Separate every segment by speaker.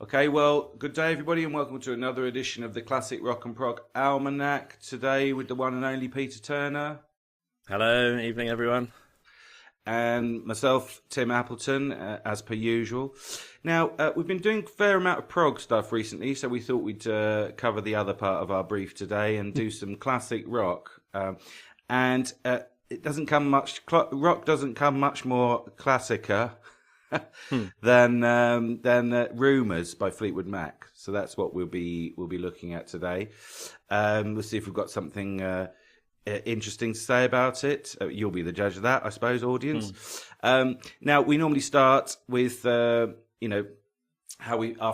Speaker 1: Okay, well, good day, everybody, and welcome to another edition of the Classic Rock and Prog Almanac. Today with the one and only Peter Turner.
Speaker 2: Hello, evening everyone.
Speaker 1: And myself, Tim Appleton, as per usual. Now, we've been doing a fair amount of prog stuff recently, so we thought we'd cover the other part of our brief today and do some classic rock. It doesn't come much, rock doesn't come much more classicer than Rumours by Fleetwood Mac. So that's what we'll be looking at today. We'll see if we've got something interesting to say about it. You'll be the judge of that, I suppose, audience. Now, we normally start with our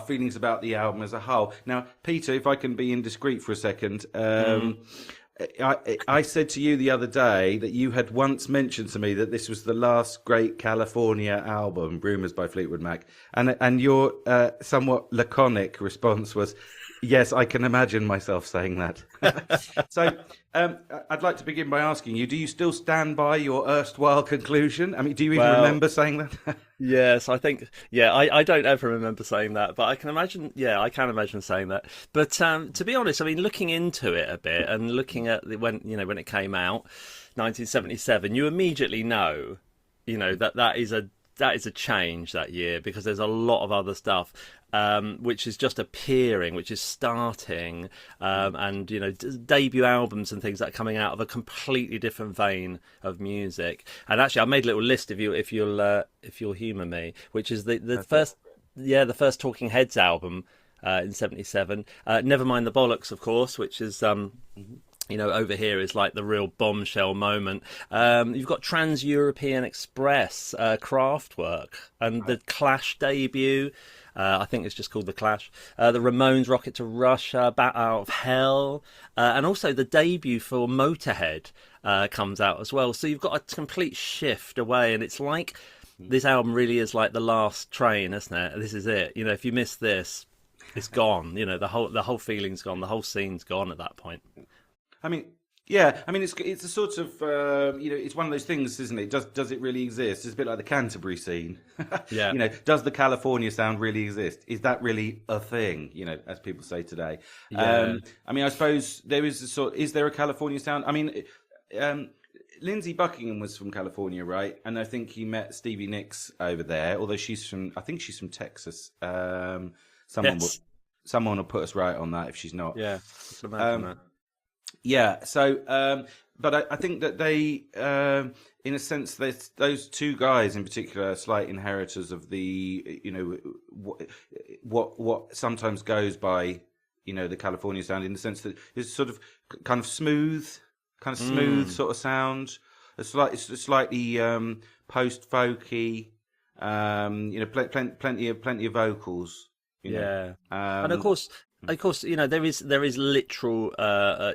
Speaker 1: feelings about the album as a whole. Now, Peter, if I can be indiscreet for a second, I said to you the other day that you had once mentioned to me that this was the last great California album, Rumours by Fleetwood Mac, and your somewhat laconic response was, yes, I can imagine myself saying that. So I'd like to begin by asking you, do you still stand by your erstwhile conclusion? I mean, do you even remember saying that?
Speaker 2: Yes, I think, I don't ever remember saying that, but I can imagine saying that. But to be honest, I mean, looking into it a bit and looking at when it came out, 1977, you immediately know, that is a change that year, because there's a lot of other stuff which is just appearing, which is starting, and debut albums and things that are coming out of a completely different vein of music. And actually, I made a little list if you'll humour me, which is the first Talking Heads album in '77. Never Mind the Bollocks, of course, which is over here is like the real bombshell moment. You've got Trans-European Express, Kraftwerk, and the Clash debut. I think it's just called The Clash. The Ramones' Rocket to Russia, Bat Out of Hell, and also the debut for Motorhead comes out as well. So you've got a complete shift away, and it's like this album really is like the last train, isn't it? This is it. If you miss this, it's gone. The whole feeling's gone, the whole scene's gone at that point.
Speaker 1: I mean, yeah. I mean, it's a sort of it's one of those things, isn't it? Does it really exist? It's a bit like the Canterbury scene.
Speaker 2: Yeah.
Speaker 1: Does the California sound really exist? Is that really a thing? As people say today.
Speaker 2: Yeah.
Speaker 1: I mean, I suppose there is is there a California sound? I mean, Lindsey Buckingham was from California, right? And I think he met Stevie Nicks over there. Although I think she's from Texas. Someone will put us right on that if she's not.
Speaker 2: Yeah. I can imagine that.
Speaker 1: Yeah, so, but I think that they, in a sense, those two guys in particular are slight inheritors of the, what sometimes goes by, the California sound, in the sense that it's sort of kind of smooth sort of sound. It's slightly post-folky, plenty of vocals.
Speaker 2: Yeah, and of course, there is literal,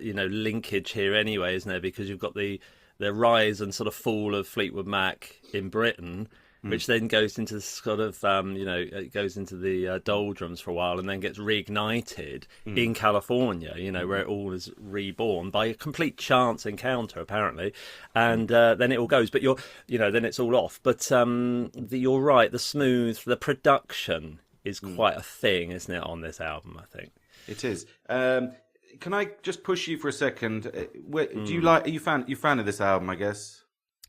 Speaker 2: linkage here anyway, isn't there? Because you've got the rise and sort of fall of Fleetwood Mac in Britain, which then goes into sort of, it goes into the doldrums for a while, and then gets reignited in California, where it all is reborn by a complete chance encounter, apparently, and then it all goes. But then it's all off. But you're right, the production is quite a thing, isn't it, on this album, I think.
Speaker 1: It is. Can I just push you for a second? Do you are you fan of this album, I guess?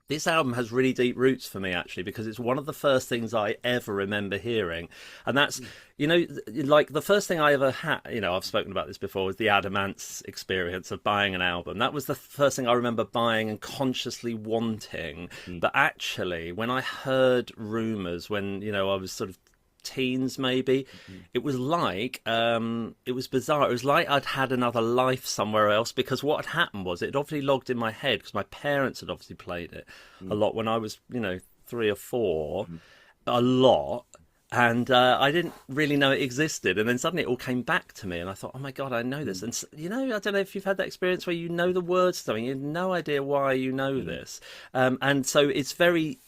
Speaker 2: This album has really deep roots for me, actually, because it's one of the first things I ever remember hearing. And that's, like the first thing I ever had, I've spoken about this before, was the Adamant's experience of buying an album. That was the first thing I remember buying and consciously wanting. But actually, when I heard Rumours, when, I was sort of teens maybe, it was like it was bizarre. It was like I'd had another life somewhere else, because what had happened was it obviously logged in my head, because my parents had obviously played it a lot when I was 3 or 4, a lot, and I didn't really know it existed, and then suddenly it all came back to me, and I thought, oh my god, I know this. And I don't know if you've had that experience where you know the words to something, you have no idea why you know this, and so it's very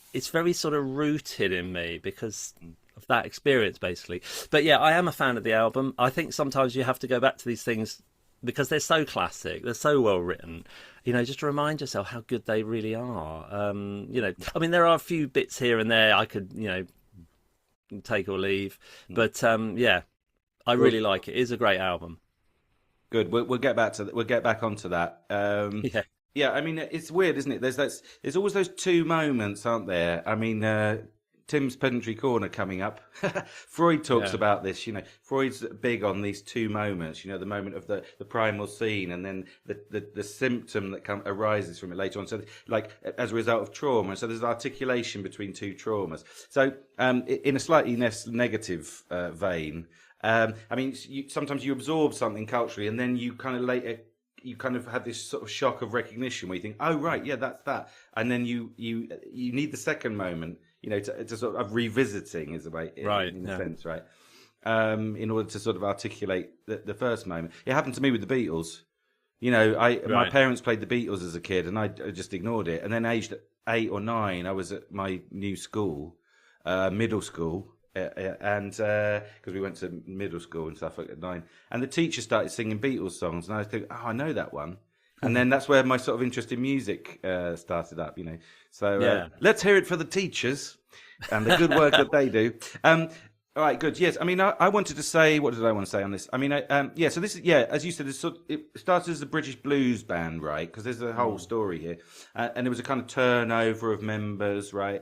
Speaker 2: sort of rooted in me because of that experience, basically. But yeah, I am a fan of the album. I think sometimes you have to go back to these things because they're so classic, they're so well written, just to remind yourself how good they really are. I mean, there are a few bits here and there I could, take or leave, but yeah, I really like it. It is a great album.
Speaker 1: Good. We'll get back to that. We'll get back onto that.
Speaker 2: Yeah.
Speaker 1: Yeah, I mean, it's weird, isn't it? There's always those two moments, aren't there? I mean, Tim's Pedantry Corner coming up. Freud talks about this. Freud's big on these two moments. The moment of the primal scene, and then the symptom that arises from it later on. So, like as a result of trauma. So there's articulation between two traumas. So, in a slightly less negative vein. I mean, sometimes you absorb something culturally, and then you kind of later you kind of have this sort of shock of recognition where you think, oh right, yeah, that's that, and then you need the second moment, to sort of revisiting is a way, in a sense, right? In order to sort of articulate the first moment. It happened to me with the Beatles. My parents played the Beatles as a kid, and I just ignored it. And then aged 8 or 9, I was at my new school, middle school. And because we went to middle school and stuff at 9, and the teacher started singing Beatles songs, and I think, I know that one, and then that's where my sort of interest in music started up. So let's hear it for the teachers and the good work that they do. All right, good. Yes, I mean, I wanted to say, what did I want to say on this? I mean, so this is, as you said, it started as a British blues band, right? Because there's a whole story here, and it was a kind of turnover of members, right?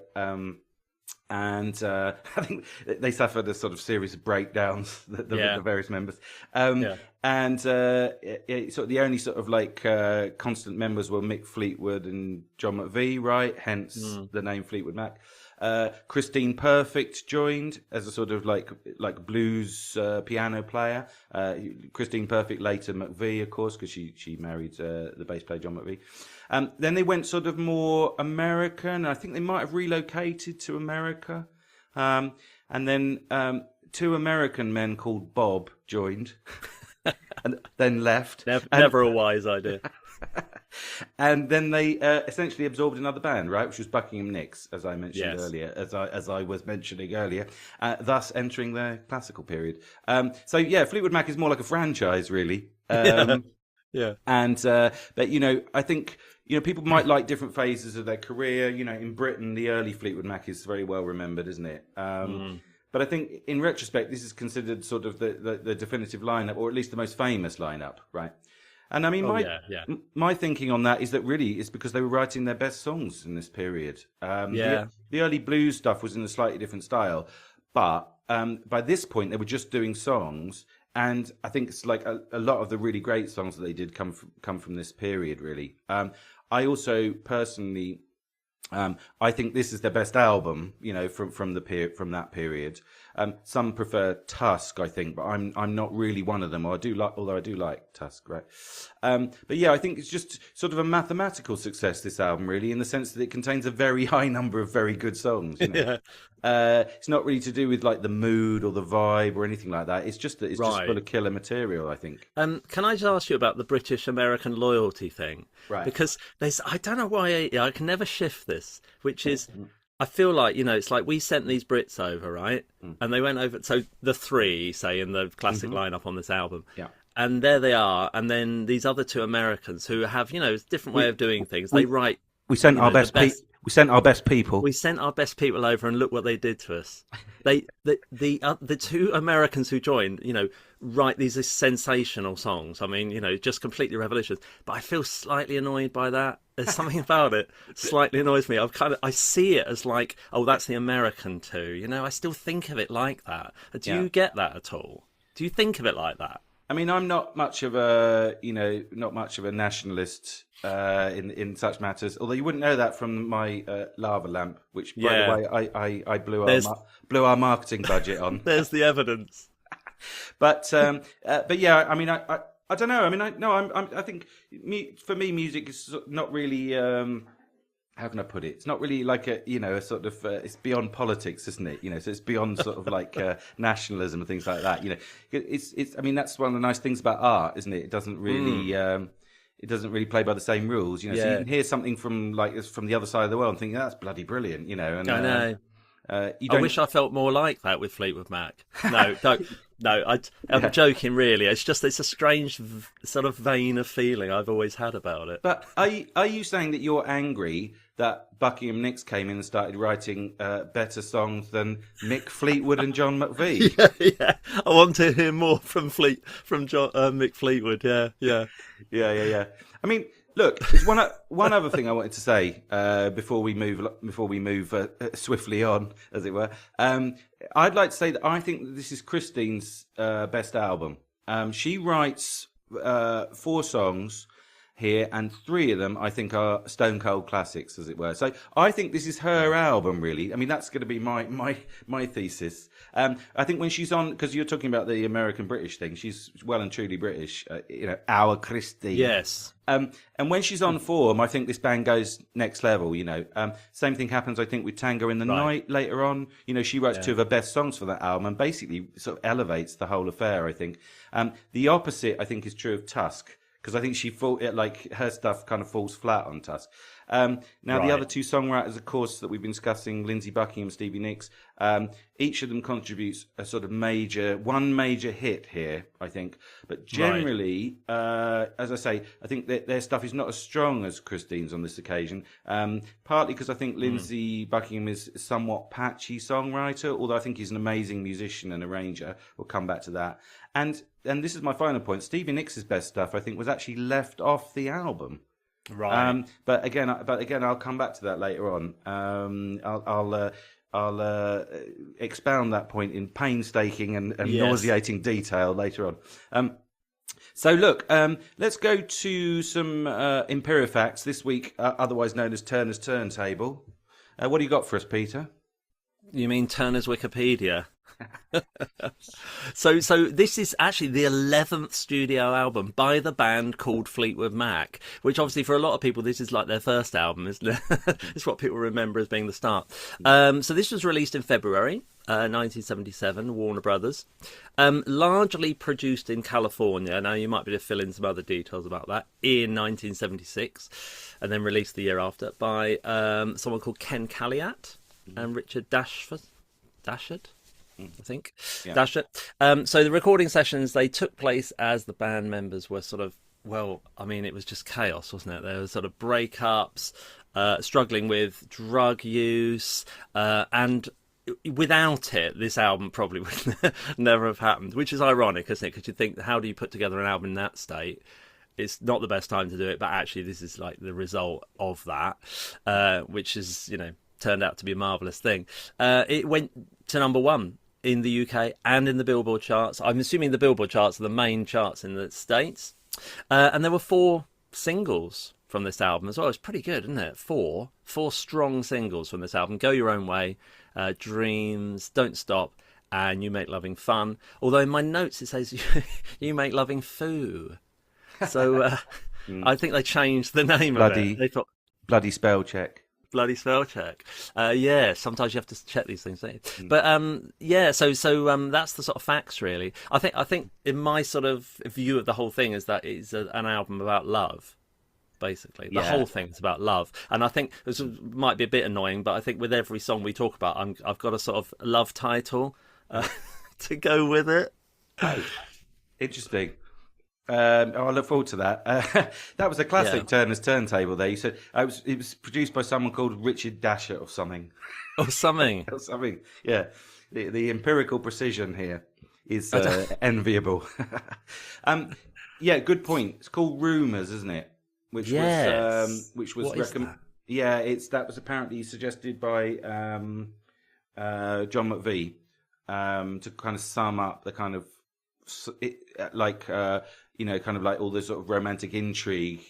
Speaker 1: And I think they suffered a sort of series of breakdowns, the various members. And sort of the only sort of like constant members were Mick Fleetwood and John McVie, right? Hence the name Fleetwood Mac. Christine Perfect joined as a sort of like blues piano player. Christine Perfect, later McVie, of course, because she married the bass player John McVie. Then they went sort of more American. I think they might have relocated to America. And then 2 American men called Bob joined and then left.
Speaker 2: Never a wise idea.
Speaker 1: And then they essentially absorbed another band, right, which was Buckingham Nicks, as I mentioned earlier, as I was mentioning earlier, thus entering their classical period. So Fleetwood Mac is more like a franchise, really. And but I think people might like different phases of their career. In Britain, the early Fleetwood Mac is very well remembered, isn't it? But I think in retrospect, this is considered sort of the definitive lineup, or at least the most famous lineup, right? And I mean, my thinking on that is that really it's because they were writing their best songs in this period. The early blues stuff was in a slightly different style, but by this point they were just doing songs, and I think it's like a lot of the really great songs that they did come from this period, really. I also personally, I think this is their best album, from that period. Some prefer Tusk, I think, but I'm not really one of them. Although I do like Tusk, right? But I think it's just sort of a mathematical success, this album, really, in the sense that it contains a very high number of very good songs. It's not really to do with like the mood or the vibe or anything like that. It's just that it's just full of killer material, I think.
Speaker 2: Can I just ask you about the British-American loyalty thing?
Speaker 1: Right.
Speaker 2: Because I don't know why I can never shift this, which is, I feel like, it's like we sent these Brits over, right? And they went over, so the 3, say, in the classic lineup on this album. Yeah. And there they are. And then these other 2 Americans who have, a different way of doing things. They write.
Speaker 1: We sent our best people. We sent our best people.
Speaker 2: We sent our best people over, and look what they did to us. The 2 Americans who joined, write these sensational songs. I mean, just completely revolutionary. But I feel slightly annoyed by that. There's something about it slightly annoys me. I see it as like, oh, that's the American 2. I still think of it like that. Do you get that at all? Do you think of it like that?
Speaker 1: I mean, I'm not much of a nationalist in such matters. Although you wouldn't know that from my lava lamp, which, by the way, I blew our marketing budget on. There's
Speaker 2: the evidence.
Speaker 1: But yeah, I mean, I don't know. I mean, I think for me, music is not really. How can I put it? It's not really like a sort of, it's beyond politics, isn't it? So it's beyond sort of like nationalism and things like that. I mean, that's one of the nice things about art, isn't it? It doesn't really play by the same rules. So you can hear something from the other side of the world and think, that's bloody brilliant, And
Speaker 2: I know. I wish I felt more like that with Fleetwood Mac. No, don't. No, I'm joking, really. It's a strange sort of vein of feeling I've always had about it.
Speaker 1: But are you saying that you're angry that Buckingham Nicks came in and started writing better songs than Mick Fleetwood and John McVie.
Speaker 2: Yeah. I want to hear more from Mick Fleetwood.
Speaker 1: Yeah. I mean, look, there's one other thing I wanted to say before we move swiftly on, as it were. I'd like to say that I think that this is Christine's best album. She writes 4 songs here, and 3 of them I think are stone cold classics, as it were. So I think this is her album, really. I mean, that's going to be my thesis. I think when she's on, because you're talking about the American British thing, she's well and truly British. Our Christine.
Speaker 2: Yes.
Speaker 1: And when she's on form, I think this band goes next level. Same thing happens, I think, with Tango in the Night later on. She writes 2 of her best songs for that album, and basically sort of elevates the whole affair, I think. The opposite, I think, is true of Tusk, because I think her stuff kind of falls flat on Tusk. The other 2 songwriters, of course, that we've been discussing, Lindsey Buckingham, Stevie Nicks, each of them contributes a sort of one major hit here, I think. But generally, as I say, I think that their stuff is not as strong as Christine's on this occasion, partly because I think Lindsey Buckingham is a somewhat patchy songwriter, although I think he's an amazing musician and arranger. We'll come back to that. And this is my final point. Stevie Nicks' best stuff, I think, was actually left off the album.
Speaker 2: Right.
Speaker 1: But again, I'll come back to that later on. I'll expound that point in painstaking and nauseating detail later on. So look, let's go to some Empirifacts this week, otherwise known as Turner's Turntable. What do you got for us, Peter?
Speaker 2: You mean Turner's Wikipedia? So this is actually the 11th studio album by the band called Fleetwood Mac, which obviously for a lot of people this is like their first album, isn't it? It's what people remember as being the start. So this was released in February 1977, Warner Brothers, largely produced in California. Now you might be able to fill in some other details about that, in 1976, and then released the year after by someone called Ken Calliat and Richard Dashford, I think.
Speaker 1: Yeah.
Speaker 2: Dash it. So the recording sessions, they took place as the band members were sort of, it was just chaos, wasn't it? There were sort of breakups, struggling with drug use, and without it, this album probably would never have happened, which is ironic, isn't it? Because you think, how do you put together an album in that state? It's not the best time to do it, but actually this is like the result of that, which is, turned out to be a marvellous thing. It went to number 1 in the UK and in the Billboard charts. I'm assuming the Billboard charts are the main charts in the States. And there were 4 singles from this album as well. It's pretty good, isn't it? 4 strong singles from this album. Go Your Own Way, Dreams, Don't Stop, and You Make Loving Fun. Although in my notes it says You Make Loving Foo. So I think they changed the name of it. They thought,
Speaker 1: bloody spell check.
Speaker 2: Bloody spell check. Sometimes you have to check these things, don't you? But so that's the sort of facts, really. I think in my sort of view of the whole thing is that it's an album about love, basically. The whole thing is about love. And I think this might be a bit annoying, but I think with every song we talk about, I've got a sort of love title to go with it.
Speaker 1: Oh, interesting. I look forward to that. That was a classic Turner's Turntable there. You said it was produced by someone called Richard Dashett or something.
Speaker 2: Or something.
Speaker 1: Or something, yeah. The empirical precision here is enviable. Good point. It's called Rumours, isn't it? Which was that was apparently suggested by John McVie to kind of sum up the kind of kind of like all the sort of romantic intrigue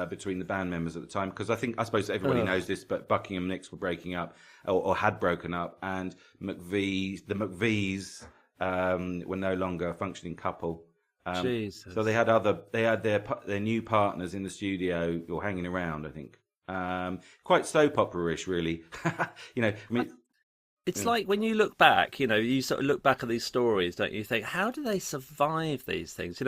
Speaker 1: between the band members at the time. Because I suppose everybody knows this, but Buckingham Nicks were breaking up or had broken up, and the McVies were no longer a functioning couple. So they had their new partners in the studio or hanging around, I think. Quite soap opera-ish, really.
Speaker 2: It's like when you look back, you sort of look back at these stories, don't you? Think, how do they survive these things?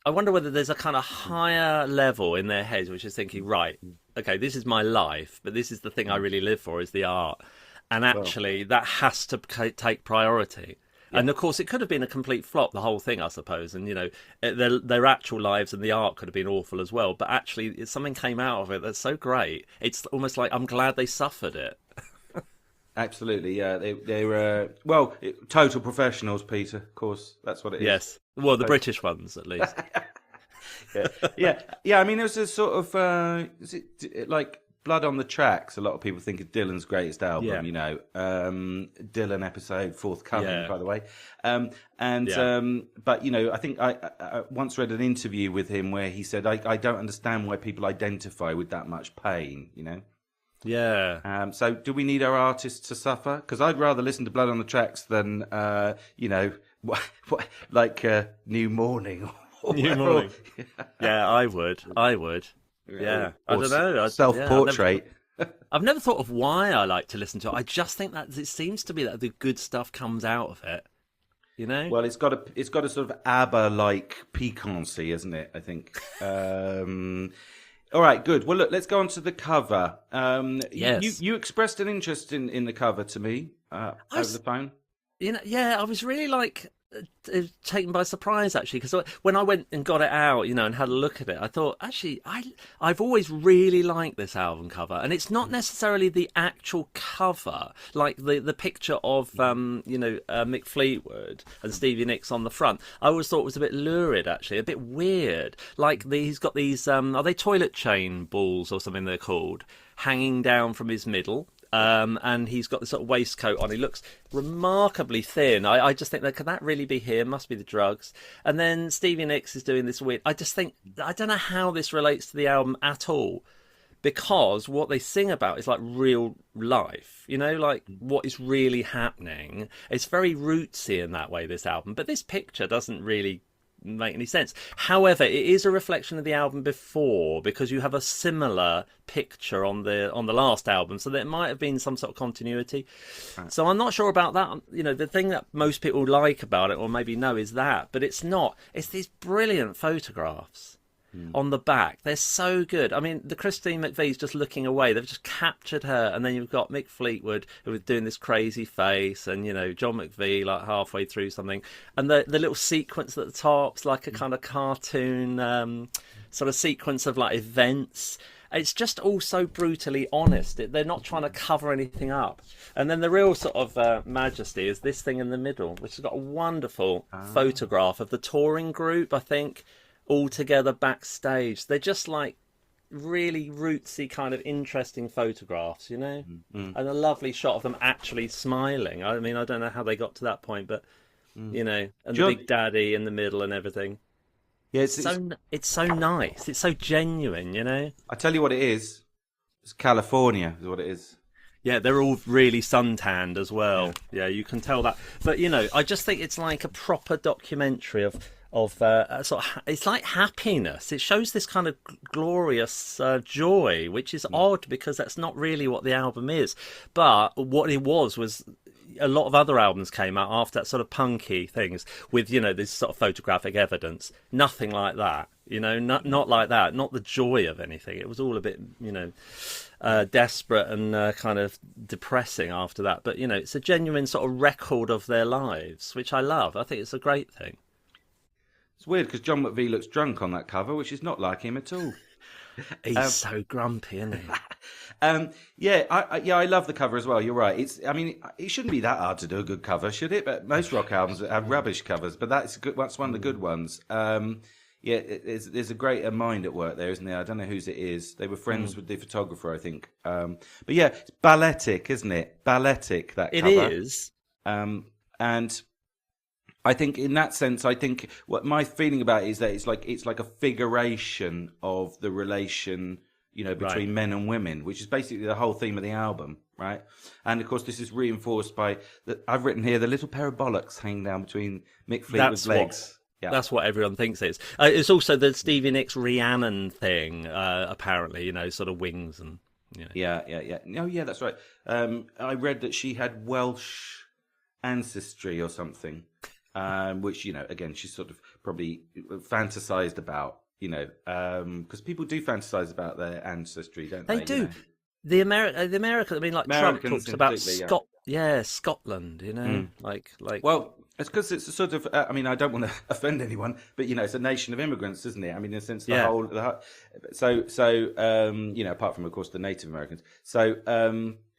Speaker 2: I wonder whether there's a kind of higher level in their heads, which is thinking, right, okay, this is my life, but this is the thing I really live for, is the art. And actually, that has to take priority. And of course, it could have been a complete flop, the whole thing, I suppose. And their actual lives and the art could have been awful as well. But actually, something came out of it that's so great. It's almost like I'm glad they suffered it.
Speaker 1: Absolutely, yeah. They were total professionals, Peter. Of course, that's what it is.
Speaker 2: Yes, well, the British ones at least.
Speaker 1: yeah. I mean, it was a sort of is it like Blood on the Tracks? A lot of people think of Dylan's greatest album.
Speaker 2: Yeah.
Speaker 1: Dylan episode forthcoming, by the way. But I think I once read an interview with him where he said, "I don't understand why people identify with that much pain."
Speaker 2: Yeah.
Speaker 1: So do we need our artists to suffer? Because I'd rather listen to Blood on the Tracks than, New Morning.
Speaker 2: New Morning. Yeah, I would. Yeah. I don't know.
Speaker 1: Self-portrait.
Speaker 2: I've never thought of why I like to listen to it. I just think that it seems to be that the good stuff comes out of it.
Speaker 1: Well, it's got a sort of ABBA-like piquancy, isn't it? I think. All right, good. Well, look, let's go on to the cover.
Speaker 2: Yes.
Speaker 1: You expressed an interest in the cover to me over the phone.
Speaker 2: I was really taken by surprise, actually, because when I went and got it out, and had a look at it, I thought, actually, I've always really liked this album cover, and it's not necessarily the actual cover, like the picture of Mick Fleetwood and Stevie Nicks on the front. I always thought it was a bit lurid, actually, a bit weird. He's got these are they toilet chain balls or something they're called, hanging down from his middle. And he's got this sort of waistcoat on. He looks remarkably thin. I just think can that really be him? Must be the drugs. And then Stevie Nicks is doing this weird. I just think I don't know how this relates to the album at all, because what they sing about is like real life. What is really happening. It's very rootsy in that way, this album. But this picture doesn't really make any sense. However, it is a reflection of the album before, because you have a similar picture on the last album, so there might have been some sort of continuity. Right. So I'm not sure about that. The thing that most people like about it, or maybe know, is that, but it's not. It's these brilliant photographs on the back. They're so good. I mean, the Christine McVie's just looking away. They've just captured her, and then you've got Mick Fleetwood who was doing this crazy face, and John McVie halfway through something, and the little sequence at the top's like a kind of cartoon sort of sequence of events. It's just all so brutally honest. They're not trying to cover anything up. And then the real sort of majesty is this thing in the middle, which has got a wonderful photograph of the touring group, I think, all together backstage. They're just really rootsy, kind of interesting photographs, and a lovely shot of them actually smiling. I mean, I don't know how they got to that point, but and the Big Daddy in the middle and everything. Yeah, it's so nice. It's so genuine,
Speaker 1: I tell you what it is. It's California is what it is.
Speaker 2: Yeah, they're all really suntanned as well. Yeah, you can tell that. But I just think it's like a proper documentary of it's like happiness. It shows this kind of glorious joy, which is odd because that's not really what the album is. But what it was a lot of other albums came out after that, sort of punky things with this sort of photographic evidence. Nothing like that, not like that. Not the joy of anything. It was all a bit desperate and kind of depressing after that. But it's a genuine sort of record of their lives, which I love. I think it's a great thing.
Speaker 1: It's weird because John McVie looks drunk on that cover, which is not like him at all.
Speaker 2: He's so grumpy, isn't he?
Speaker 1: I love the cover as well. You're right. It shouldn't be that hard to do a good cover, should it? But most rock albums have rubbish covers, but that's good. That's one of the good ones. There's a greater mind at work there, isn't there? I don't know whose it is. They were friends with the photographer, I think. But yeah, it's balletic, isn't it? Balletic, that cover.
Speaker 2: It is.
Speaker 1: And I think in that sense, what my feeling about it is that it's like a figuration of the relation, between men and women, which is basically the whole theme of the album, right? And of course, this is reinforced by I've written here the little pair of bollocks hanging down between Mick Fleetwood's legs.
Speaker 2: That's what everyone thinks it is. It's also the Stevie Nicks Rhiannon thing, apparently, sort of wings and.
Speaker 1: Yeah. Oh, yeah, that's right. I read that she had Welsh ancestry or something. Which, again, she's sort of probably fantasized about, because people do fantasize about their ancestry, don't they?
Speaker 2: They do. The American, I mean, like Trump talks about Scotland,
Speaker 1: It's because it's a sort of. I mean, I don't want to offend anyone, but it's a nation of immigrants, isn't it? I mean, in a sense,
Speaker 2: Yeah.
Speaker 1: apart from, of course, the Native Americans. So,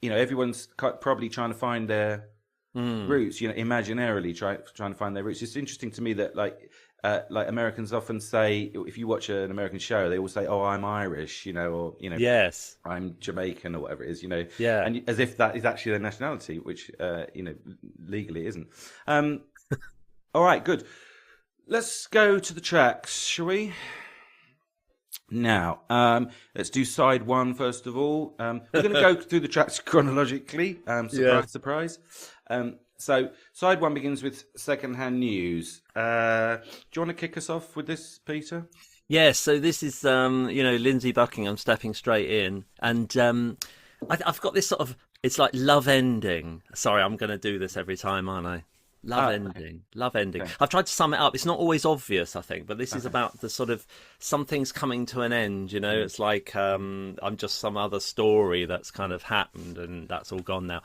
Speaker 1: everyone's probably trying to find their roots. Imaginarily trying to find their roots. It's interesting to me that like Americans often say, if you watch an American show, they all say, "Oh, I'm Irish," or
Speaker 2: Yes.
Speaker 1: I'm Jamaican or whatever it is,
Speaker 2: Yeah.
Speaker 1: and as if that is actually their nationality, which legally isn't. All right, good. Let's go to the tracks, shall we? Now, let's do side one first of all. We're going to go through the tracks chronologically. Surprise. So side one begins with secondhand news. Do you want to kick us off with this, Peter?
Speaker 2: Yeah, so this is, Lindsey Buckingham stepping straight in. And I've got this sort of, it's like love ending. Sorry, I'm going to do this every time, aren't I? Love ending. Okay. I've tried to sum it up. It's not always obvious, I think, but this is about the sort of something's coming to an end. It's like I'm just some other story that's kind of happened and that's all gone now.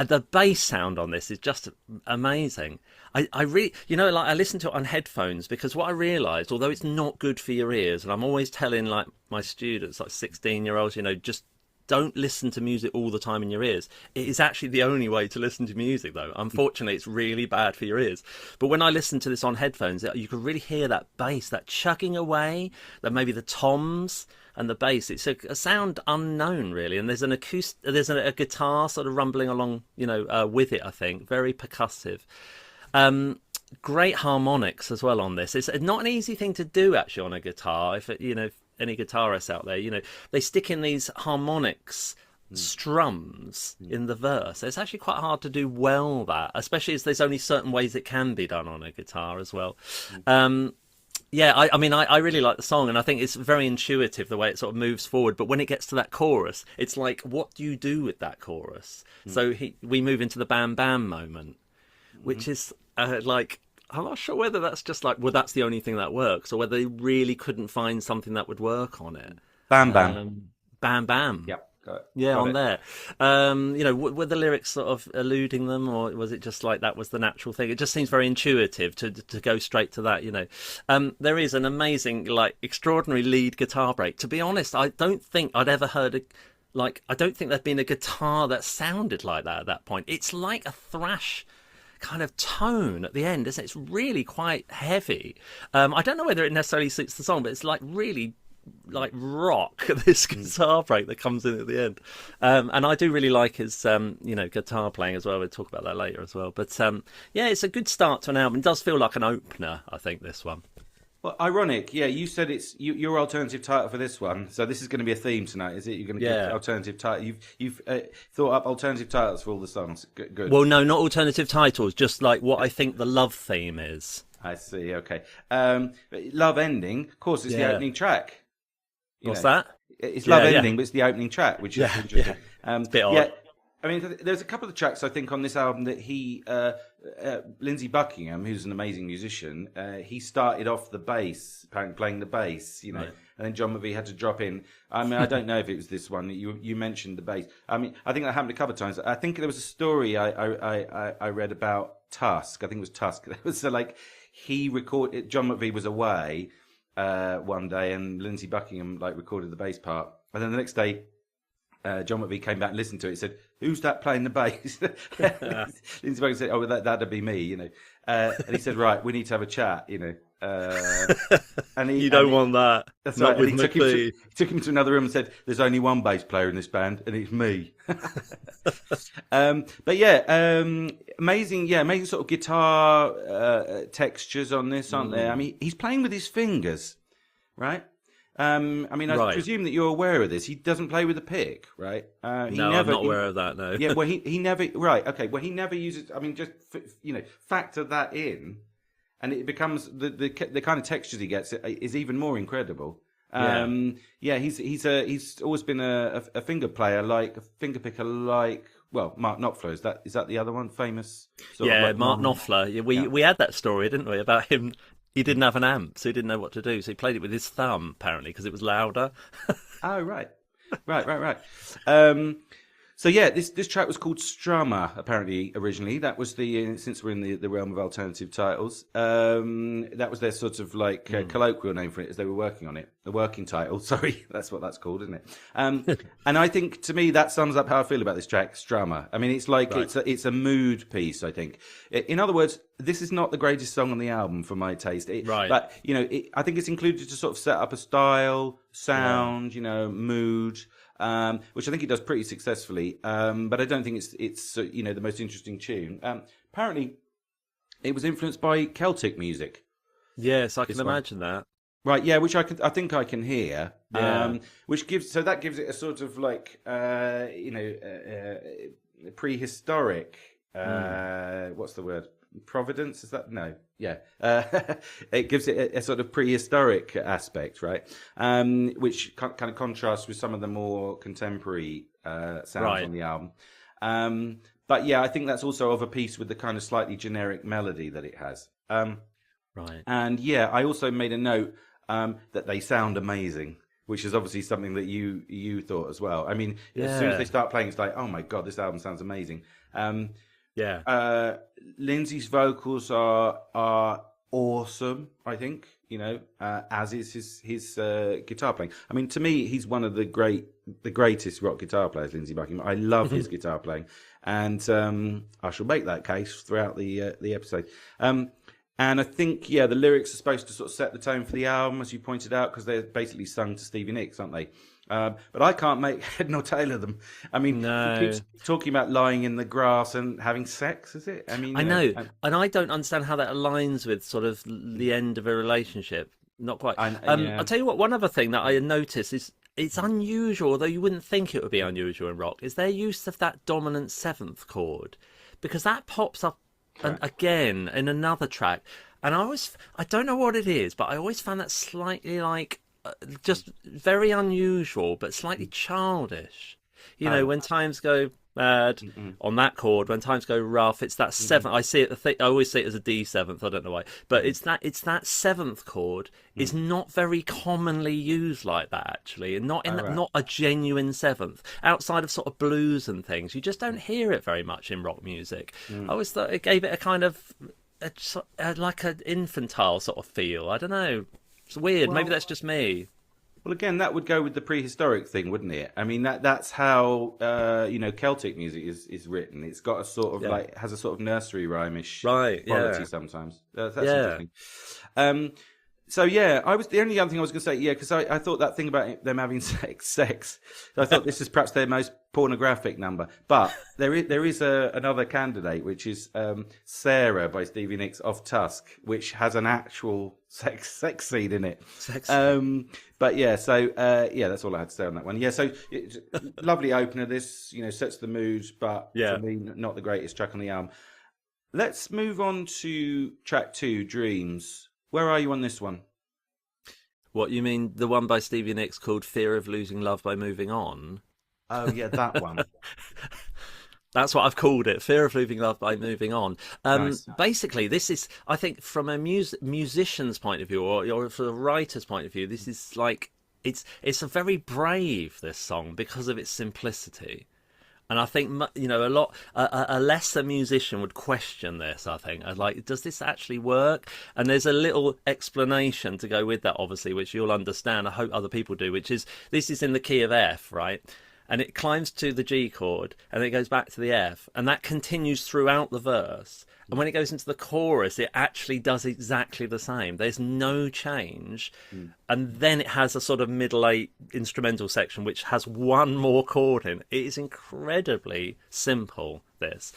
Speaker 2: The bass sound on this is just amazing. I really, I listen to it on headphones because what I realised, although it's not good for your ears, and I'm always telling like my students, like 16-year-olds, just don't listen to music all the time in your ears. It is actually the only way to listen to music, though. Unfortunately, it's really bad for your ears. But when I listen to this on headphones, you can really hear that bass, that chugging away, that maybe the toms and the bass. It's a sound unknown, really. And there's a guitar sort of rumbling along, with it, I think. Very percussive. Great harmonics as well on this. It's not an easy thing to do, actually, on a guitar. If any guitarists out there, they stick in these harmonics, strums in the verse. It's actually quite hard to do well that, especially as there's only certain ways it can be done on a guitar as well. I really like the song, and I think it's very intuitive the way it sort of moves forward. But when it gets to that chorus, it's like, what do you do with that chorus? So we move into the bam bam moment, which is I'm not sure whether that's just like, well, that's the only thing that works, or whether they really couldn't find something that would work on it.
Speaker 1: Bam bam.
Speaker 2: Bam bam.
Speaker 1: Yep. Got it.
Speaker 2: Yeah,
Speaker 1: Got
Speaker 2: on
Speaker 1: it.
Speaker 2: there. Were the lyrics sort of eluding them, or was it just like that was the natural thing? It just seems very intuitive to go straight to that, There is an amazing, extraordinary lead guitar break. To be honest, I don't think I'd ever heard I don't think there'd been a guitar that sounded like that at that point. It's like a thrash kind of tone at the end, isn't it? It's really quite heavy. I don't know whether it necessarily suits the song, but it's really rock, this guitar break that comes in at the end. And I do really like his guitar playing as well. We'll talk about that later as well. But it's a good start to an album. It does feel like an opener, I think, this one.
Speaker 1: Well, ironic, yeah. You said it's your alternative title for this one, so this is going to be a theme tonight, is it? You're going to get alternative title. You've thought up alternative titles for all the songs. Good.
Speaker 2: Well, no, not alternative titles. Just like what I think the love theme is.
Speaker 1: I see. Okay. Love ending. Of course, it's the opening track.
Speaker 2: What's that?
Speaker 1: It's love ending, but it's the opening track, which is interesting.
Speaker 2: Yeah. It's a bit odd.
Speaker 1: I mean, there's a couple of tracks I think on this album that Lindsey Buckingham, who's an amazing musician, he started off the bass, playing the bass, and then John McVie had to drop in. I mean, I don't know if it was this one. You mentioned the bass. I mean, I think that happened a couple of times. I think there was a story I read about Tusk. I think it was Tusk. It was he recorded. John McVie was away one day, and Lindsey Buckingham recorded the bass part, and then the next day. John McVie came back and listened to it. He said, "Who's that playing the bass?" Lindsey Buckingham said, "Oh, that'd be me," And he said, "Right, we need to have a chat," And
Speaker 2: you don't want that.
Speaker 1: That's
Speaker 2: Not
Speaker 1: right.
Speaker 2: with
Speaker 1: And he took him to another room and said, "There's only one bass player in this band, and it's me." Amazing sort of guitar textures on this, aren't there? I mean, he's playing with his fingers, right? I presume that you're aware of this. He doesn't play with a pick, right?
Speaker 2: I'm not aware of that, no.
Speaker 1: Yeah, well, he never... Right, okay. Well, he never uses... I mean, just, factor that in, and it becomes... The kind of textures he gets is even more incredible. He's always been a finger player, a finger picker, well, Mark Knopfler. Is that the other one? Famous?
Speaker 2: Mark Knopfler. We had that story, didn't we, about him... He didn't have an amp, so he didn't know what to do. So he played it with his thumb, apparently, because it was louder.
Speaker 1: Oh, right. So yeah, this track was called Strummer, apparently originally. That was since we're in the realm of alternative titles, that was their sort of like colloquial name for it as they were working on it. The working title, sorry, that's what that's called, isn't it? And I think to me that sums up how I feel about this track, Strummer. I mean, it's like it's a mood piece. I think, in other words, this is not the greatest song on the album for my taste. But I think it's included to sort of set up a style, sound, mood. Which I think it does pretty successfully, but I don't think it's the most interesting tune. Apparently, it was influenced by Celtic music.
Speaker 2: Yes, I can imagine that.
Speaker 1: Right, yeah, which I think I can hear.
Speaker 2: Yeah.
Speaker 1: Which gives it a sort of like prehistoric. What's the word? Providence, is that? No, yeah. It gives it a sort of prehistoric aspect, right? Which kind of contrasts with some of the more contemporary sounds on the album. But yeah, I think that's also of a piece with the kind of slightly generic melody that it has.
Speaker 2: Right.
Speaker 1: And yeah, I also made a note that they sound amazing, which is obviously something that you thought as well. I mean, as soon as they start playing, it's like, oh my God, this album sounds amazing. Lindsay's vocals are awesome, I think, as is his guitar playing. I mean, to me, he's one of the greatest rock guitar players, Lindsey Buckingham. I love his guitar playing, and I shall make that case throughout the episode. And I think, the lyrics are supposed to sort of set the tone for the album, as you pointed out, because they're basically sung to Stevie Nicks, aren't they? But I can't make head nor tail of them. I mean, he keeps talking about lying in the grass and having sex, is it? I mean,
Speaker 2: I know. And I don't understand how that aligns with sort of the end of a relationship. Not quite. I'll tell you what, one other thing that I noticed is it's unusual, although you wouldn't think it would be unusual in rock, is their use of that dominant seventh chord, because that pops up again in another track. And I don't know what it is, but I always found that slightly like, just very unusual, but slightly childish. When times go bad on that chord, when times go rough, it's that seventh. I see it. I always see it as a D seventh. I don't know why, but it's that seventh chord is not very commonly used like that. Actually, and not a genuine seventh. Outside of sort of blues and things, you just don't hear it very much in rock music. I always thought it gave it a kind of like an infantile sort of feel. I don't know. It's weird. Maybe that's just me.
Speaker 1: Well, again, that would go with the prehistoric thing, wouldn't it? I mean, that's how Celtic music is written. It's got a sort of has a sort of nursery rhyme-ish quality sometimes. That's interesting. So yeah, the only other thing I was going to say, because I thought that thing about them having sex. I thought this is perhaps their most pornographic number, but there is another candidate, which is Sarah by Stevie Nicks off Tusk, which has an actual sex scene in it. But yeah, so that's all I had to say on that one. Yeah, so lovely opener. This sets the mood, but for me, not the greatest track on the album. Let's move on to track 2, Dreams. Where are you on this one?
Speaker 2: What, you mean the one by Stevie Nicks called Fear of Losing Love by Moving On?
Speaker 1: Oh, yeah, that one.
Speaker 2: That's what I've called it, Fear of Losing Love by Moving On.
Speaker 1: Nice.
Speaker 2: Basically, this is, I think, from a musician's point of view, or from a writer's point of view, this is like, it's a very brave, this song, because of its simplicity. And I think, a lesser musician would question this, I think. I'd like, does this actually work? And there's a little explanation to go with that, obviously, which you'll understand. I hope other people do, which is, this is in the key of F, right? And it climbs to the G chord, and then it goes back to the F. And that continues throughout the verse. And when it goes into the chorus, it actually does exactly the same. There's no change. And then it has a sort of middle eight instrumental section, which has one more chord in. It is incredibly simple, this.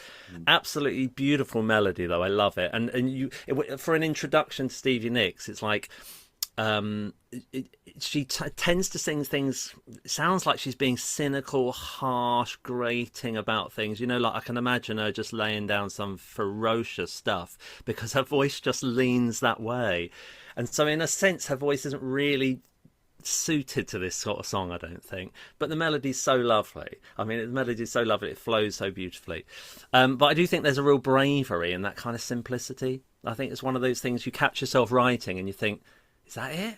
Speaker 2: Absolutely beautiful melody, though. I love it. And for an introduction to Stevie Nicks, it's like... she tends to sing things. It sounds like she's being cynical, harsh, grating about things. Like I can imagine her just laying down some ferocious stuff because her voice just leans that way. And so, in a sense, her voice isn't really suited to this sort of song, I don't think. But the melody's so lovely. I mean, the melody's so lovely. It flows so beautifully. But I do think there's a real bravery in that kind of simplicity. I think it's one of those things you catch yourself writing and you think, is that it?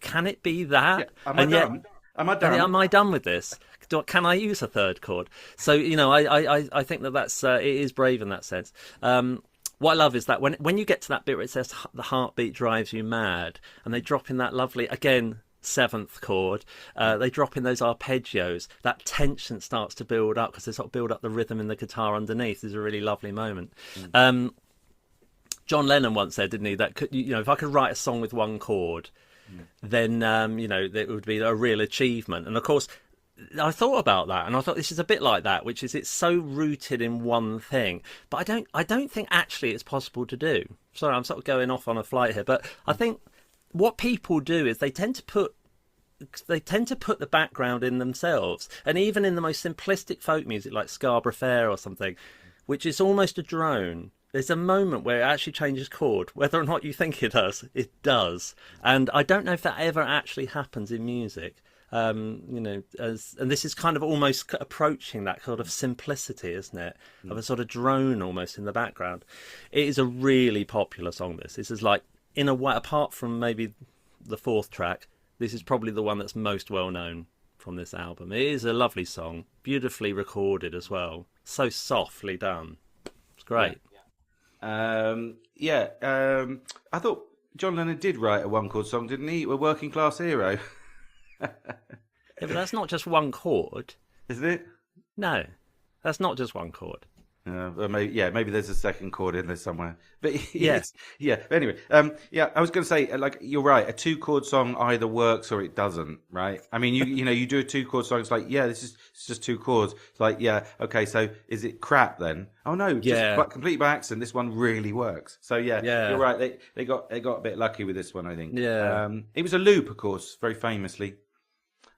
Speaker 2: Can it be that?
Speaker 1: Yeah, am I done? Am I done?
Speaker 2: Am I done with this? Can I use a third chord? So I think that's it is brave in that sense. What I love is that when you get to that bit where it says the heartbeat drives you mad, and they drop in that lovely again seventh chord, they drop in those arpeggios. That tension starts to build up because they sort of build up the rhythm in the guitar underneath. Is a really lovely moment. John Lennon once said, didn't he, that if I could write a song with one chord, then it would be a real achievement. And of course, I thought about that, and I thought this is a bit like that, which is it's so rooted in one thing. But I don't think actually it's possible to do. Sorry, I'm sort of going off on a flight here, but I think what people do is they tend to put the background in themselves, and even in the most simplistic folk music like Scarborough Fair or something, which is almost a drone. There's a moment where it actually changes chord, whether or not you think it does. It does, and I don't know if that ever actually happens in music. And this is kind of almost approaching that sort of simplicity, isn't it, of a sort of drone almost in the background. It is a really popular song. This is like, in a way, apart from maybe the fourth track, this is probably the one that's most well known from this album. It is a lovely song, beautifully recorded as well, so softly done. It's great.
Speaker 1: I thought John Lennon did write a one chord song, didn't he? A Working Class Hero.
Speaker 2: Yeah, but that's not just one chord.
Speaker 1: Isn't it?
Speaker 2: No, that's not just one chord.
Speaker 1: Maybe there's a second chord in there somewhere. But
Speaker 2: Yes,
Speaker 1: But anyway, I was going to say, like, you're right. A two chord song either works or it doesn't, right? I mean, you do a two chord song. It's like, it's just two chords. It's like, okay. So is it crap then? Oh no, just completely by accident, this one really works. So you're right. They got a bit lucky with this one, I think.
Speaker 2: Yeah.
Speaker 1: It was a loop, of course, very famously.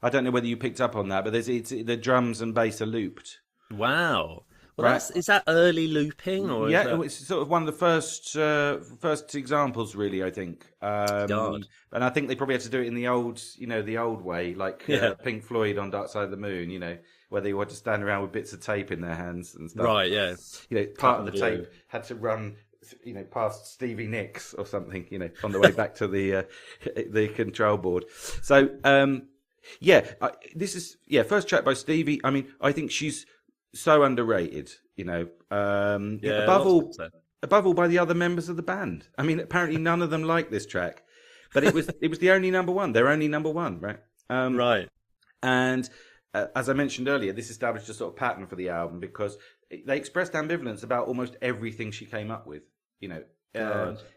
Speaker 1: I don't know whether you picked up on that, but the drums and bass are looped.
Speaker 2: Wow. Well,
Speaker 1: right.
Speaker 2: Is that early looping? Or
Speaker 1: it's sort of one of the first examples, really, I think.
Speaker 2: God.
Speaker 1: And I think they probably had to do it in the old way, like Pink Floyd on Dark Side of the Moon, where they had to stand around with bits of tape in their hands and stuff.
Speaker 2: Right, yeah.
Speaker 1: Part of the tape had to run, past Stevie Nicks or something, on the way back to the control board. So, this is first track by Stevie. I mean, I think she's so underrated, above all by the other members of the band. I mean, apparently none of them like this track, but it was the only number one. Their only number one, right?
Speaker 2: Right.
Speaker 1: And as I mentioned earlier, this established a sort of pattern for the album because they expressed ambivalence about almost everything she came up with.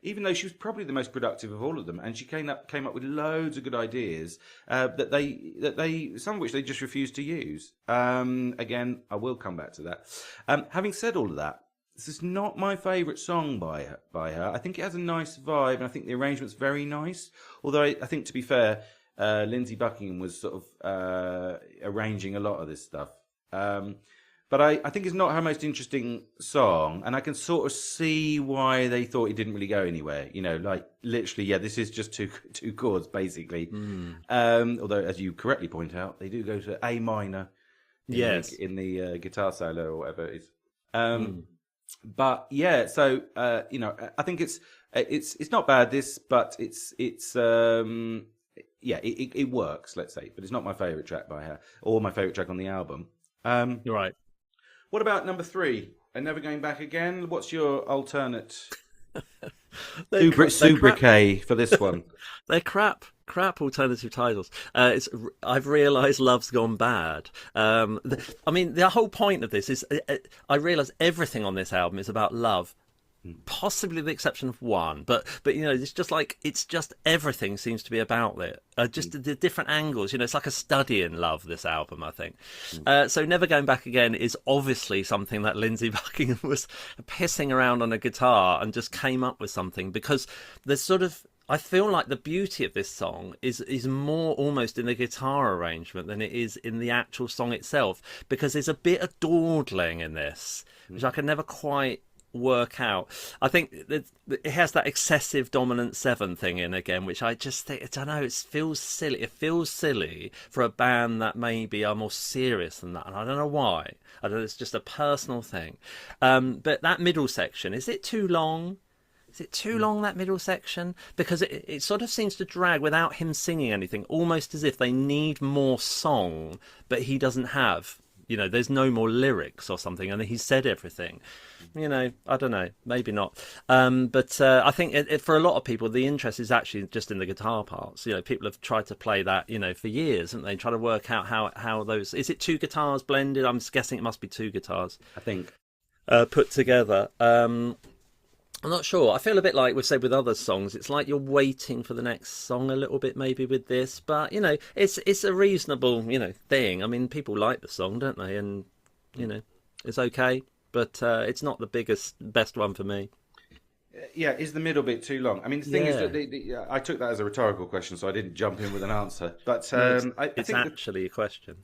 Speaker 1: Even though she was probably the most productive of all of them, and she came up with loads of good ideas that they some of which they just refused to use. Again, I will come back to that. Having said all of that, this is not my favourite song by her. I think it has a nice vibe, and I think the arrangement's very nice. Although I think, to be fair, Lindsey Buckingham was sort of arranging a lot of this stuff. But I think it's not her most interesting song, and I can sort of see why they thought it didn't really go anywhere. Like literally, this is just two chords basically. Although, as you correctly point out, they do go to A minor. In the guitar solo or whatever it is. But so I think it's not bad. But it works. Let's say, but it's not my favourite track by her or my favourite track on the album.
Speaker 2: You're right.
Speaker 1: What about number 3? And Never Going Back Again? What's your alternate sobriquet for this one?
Speaker 2: They're crap alternative titles. I've realised Love's Gone Bad. The whole point of this is I realise everything on this album is about love. Possibly the exception of one, but it's just everything seems to be about it. Just the different angles. It's like a study in love. This album, I think. So Never Going Back Again is obviously something that Lindsey Buckingham was pissing around on a guitar and just came up with something, because there's sort of, I feel like the beauty of this song is more almost in the guitar arrangement than it is in the actual song itself, because there's a bit of dawdling in this, which I can never quite work out. I think it has that excessive dominant 7 thing in again, which I just think, I don't know, it feels silly. It feels silly for a band that maybe are more serious than that, and I don't know why. I don't know, it's just a personal thing. But that middle section, is it too long? Is it too long, that middle section? Because it sort of seems to drag without him singing anything, almost as if they need more song, but he doesn't have. There's no more lyrics or something, and he's said everything. I don't know, maybe not. But I think for a lot of people, the interest is actually just in the guitar parts. People have tried to play that, for years, haven't they? Try to work out how those. Is it two guitars blended? I'm guessing it must be two guitars.
Speaker 1: I think.
Speaker 2: Put together. I'm not sure. I feel a bit like we've said with other songs. It's like you're waiting for the next song a little bit, maybe with this. But it's a reasonable thing. I mean, people like the song, don't they? And it's okay, but it's not the best one for me.
Speaker 1: Yeah, is the middle bit too long? I mean, the thing is that I took that as a rhetorical question, so I didn't jump in with an answer. But I
Speaker 2: it's
Speaker 1: think
Speaker 2: actually a question.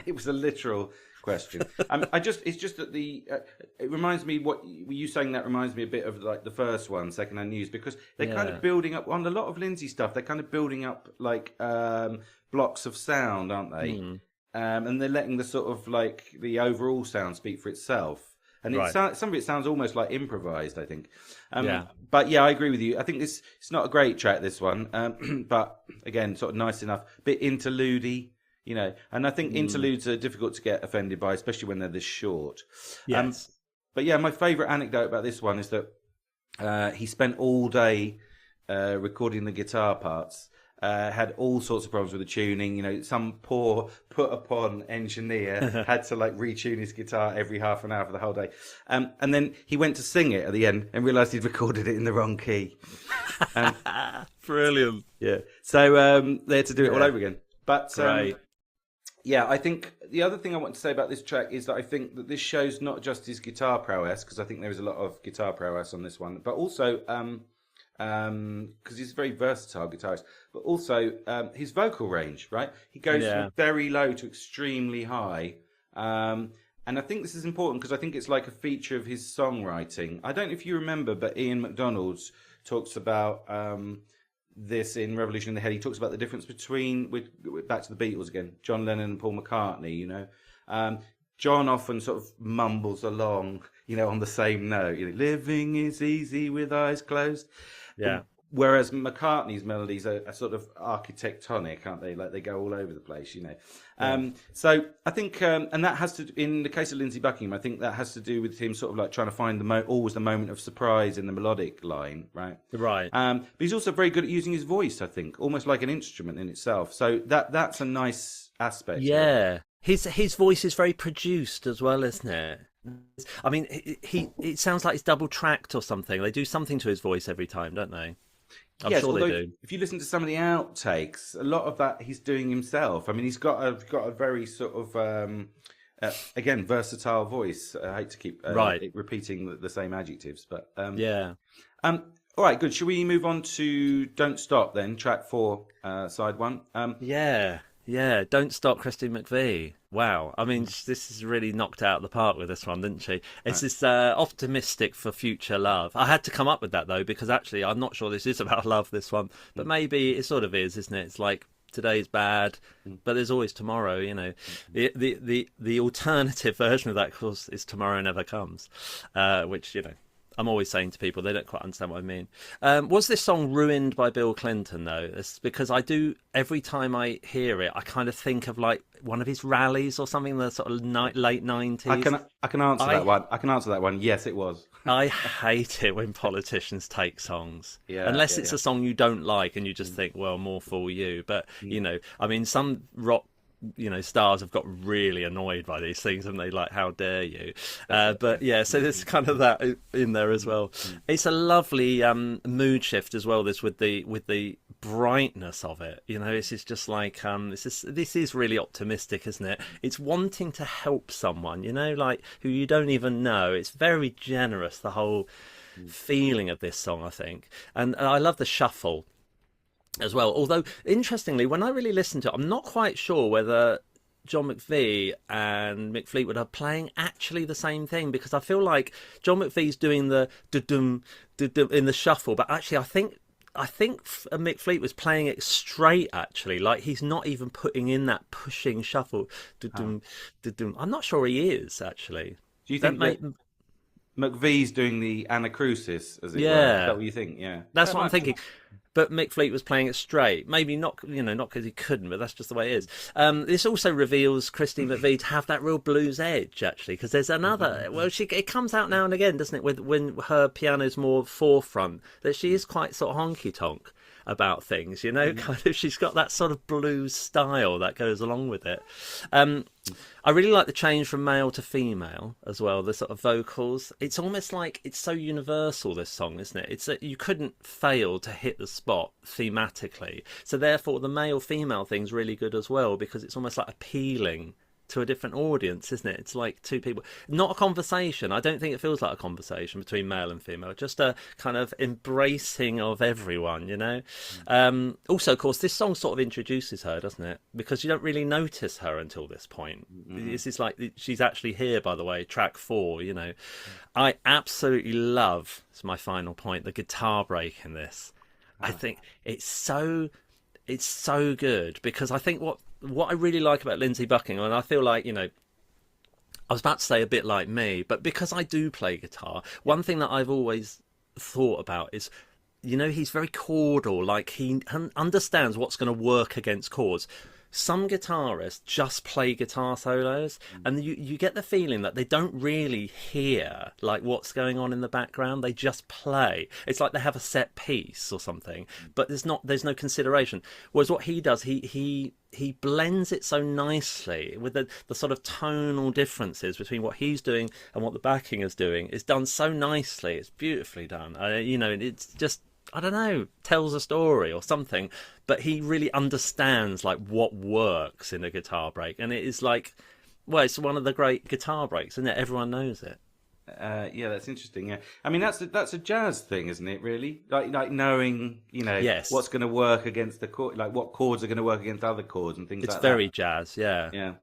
Speaker 1: It was a literal question. It's just that it reminds me what you saying that reminds me a bit of like the first one, Secondhand News, because they're kind of building up on a lot of Lindsay stuff. They're kind of building up like blocks of sound, aren't they? And they're letting the sort of like the overall sound speak for itself. And some of it sounds almost like improvised, I think. But yeah, I agree with you. I think it's not a great track, this one. But again, sort of nice enough. Bit interlude-y, And I think interludes are difficult to get offended by, especially when they're this short.
Speaker 2: Yes.
Speaker 1: But yeah, my favourite anecdote about this one is that he spent all day recording the guitar parts. Had all sorts of problems with the tuning. Some poor put upon engineer had to like retune his guitar every half an hour for the whole day. And then he went to sing it at the end and realised he'd recorded it in the wrong key.
Speaker 2: Brilliant.
Speaker 1: Yeah. So they had to do it all over again. But yeah, I think the other thing I want to say about this track is that I think that this shows not just his guitar prowess, because I think there is a lot of guitar prowess on this one, but also because he's a very versatile guitarist, but also his vocal range, right? He goes from very low to extremely high. And I think this is important because I think it's like a feature of his songwriting. I don't know if you remember, but Ian MacDonald talks about this in Revolution in the Head. He talks about the difference between, back to the Beatles again, John Lennon and Paul McCartney, John often sort of mumbles along, on the same note. Living is easy with eyes closed.
Speaker 2: Yeah.
Speaker 1: Whereas McCartney's melodies are sort of architectonic, aren't they? Like they go all over the place, So I think, and that has to, in the case of Lindsey Buckingham, I think that has to do with him sort of like trying to find always the moment of surprise in the melodic line, right?
Speaker 2: Right.
Speaker 1: But he's also very good at using his voice, I think, almost like an instrument in itself. So that's a nice aspect.
Speaker 2: Yeah. His voice is very produced as well, isn't it? I mean, it sounds like it's double tracked or something. They do something to his voice every time, don't they? I'm sure they do.
Speaker 1: If you listen to some of the outtakes, a lot of that he's doing himself. I mean, he's got a very sort of again versatile voice. I hate to keep repeating the same adjectives, but
Speaker 2: yeah.
Speaker 1: All right, good. Shall we move on to "Don't Stop" then? Track 4, side 1.
Speaker 2: Yeah, Don't Stop, Christine McVie. Wow. I mean, this is really knocked out of the park with this one, didn't she? It's this optimistic for future love. I had to come up with that, though, because actually I'm not sure this is about love, this one. But maybe it sort of is, isn't it? It's like today's bad, but there's always tomorrow, The alternative version of that, of course, is Tomorrow Never Comes, which, I'm always saying to people, they don't quite understand what I mean. Was this song ruined by Bill Clinton, though? It's because every time I hear it, I kind of think of like one of his rallies or something, the sort of late 90s.
Speaker 1: I can answer that one. I can answer that one. Yes, it was.
Speaker 2: I hate it when politicians take songs. Unless it's a song you don't like and you just think, well, more for you. But, I mean, some rock stars have got really annoyed by these things and they like, how dare you? But yeah, so there's kind of that in there as well. It's a lovely mood shift as well, this with the brightness of it. This is just like this is really optimistic, isn't it? It's wanting to help someone, like who you don't even know. It's very generous, the whole feeling of this song, I think. And I love the shuffle as well. Although, interestingly, when I really listen to it, I'm not quite sure whether John McVie and Mick Fleetwood are playing actually the same thing, because I feel like John McVie's doing the dum dum in the shuffle, but actually I think Mick Fleetwood was playing it straight, actually, like he's not even putting in that pushing shuffle. I'm not sure he is, actually.
Speaker 1: Do you think McVie's doing the Anacrusis, as it were. Is
Speaker 2: Yeah,
Speaker 1: that what you think? Yeah.
Speaker 2: that's
Speaker 1: That
Speaker 2: what I'm
Speaker 1: might
Speaker 2: thinking. But Mick Fleet was playing it straight. Maybe not, not because he couldn't, but that's just the way it is. This also reveals Christine McVie to have that real blues edge, actually, because there's another. Well, it comes out now and again, doesn't it? When her piano's more forefront, that she is quite sort of honky tonk about things, kind of. She's got that sort of blues style that goes along with it. I really like the change from male to female as well, the sort of vocals. It's almost like it's so universal, this song, isn't it? It's that you couldn't fail to hit the spot thematically. So therefore the male female thing's really good as well, because it's almost like appealing to a different audience, isn't it? It's like two people, not a conversation. I don't think it feels like a conversation between male and female, just a kind of embracing of everyone, Also, of course, this song sort of introduces her, doesn't it? Because you don't really notice her until this point. This is like, she's actually here, by the way, track 4, I absolutely love, it's my final point, the guitar break in this. I think it's so good, because I think what I really like about Lindsey Buckingham, and I feel like, I was about to say a bit like me, but because I do play guitar, one thing that I've always thought about is, he's very chordal, like he understands what's going to work against chords. Some guitarists just play guitar solos, and you get the feeling that they don't really hear like what's going on in the background. They just play. It's like they have a set piece or something, but there's no consideration. Whereas what he does, he blends it so nicely with the sort of tonal differences between what he's doing and what the backing is doing. It's done so nicely. It's beautifully done. It's just, I don't know, tells a story or something, but he really understands like what works in a guitar break, and it is like, well, it's one of the great guitar breaks, isn't it? Everyone knows it.
Speaker 1: Yeah, that's interesting. Yeah, I mean that's a jazz thing, isn't it? Really, like knowing,
Speaker 2: Yes.
Speaker 1: what's going to work against the chord, like what chords are going to work against other chords and things like that.
Speaker 2: It's very jazz, yeah.
Speaker 1: Yeah.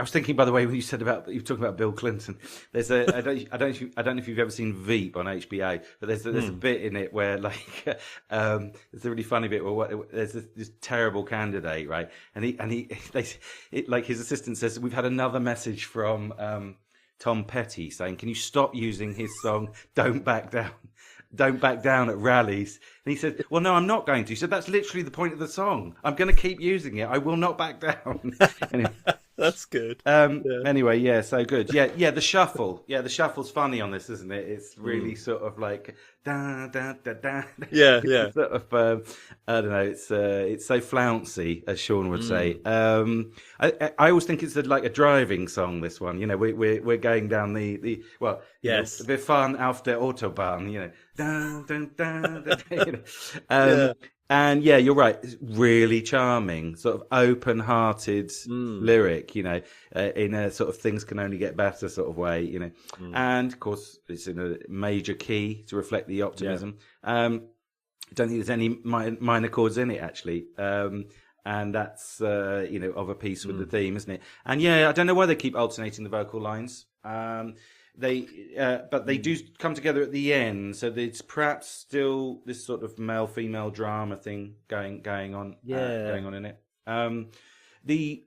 Speaker 1: I was thinking, by the way, when you said you were talking about Bill Clinton, there's I don't know if you've ever seen Veep on HBO, but there's a bit in it where like there's a really funny bit where there's this terrible candidate, right? And like his assistant says, we've had another message from Tom Petty saying, can you stop using his song "Don't Back Down"? Don't back down at rallies. And he said, well, no, I'm not going to. He said, that's literally the point of the song. I'm going to keep using it. I will not back down. Anyway.
Speaker 2: That's good.
Speaker 1: Anyway, yeah, so good. Yeah, the shuffle. Yeah, the shuffle's funny on this, isn't it? It's really sort of like da da da da.
Speaker 2: Yeah.
Speaker 1: Sort of I don't know. It's so flouncy, as Sean would say. I always think it's like a driving song. This one, we're going down the
Speaker 2: yes,
Speaker 1: wir fahren auf der Autobahn. Dun, dun, dun, dun, And yeah, you're right. It's really charming, sort of open-hearted lyric, in a sort of things can only get better sort of way, And of course, it's in a major key to reflect the optimism. I don't think there's any minor chords in it actually, and that's of a piece with the theme, isn't it? And yeah, I don't know why they keep alternating the vocal lines. But they do come together at the end, so it's perhaps still this sort of male-female drama thing going on, going on in it. They're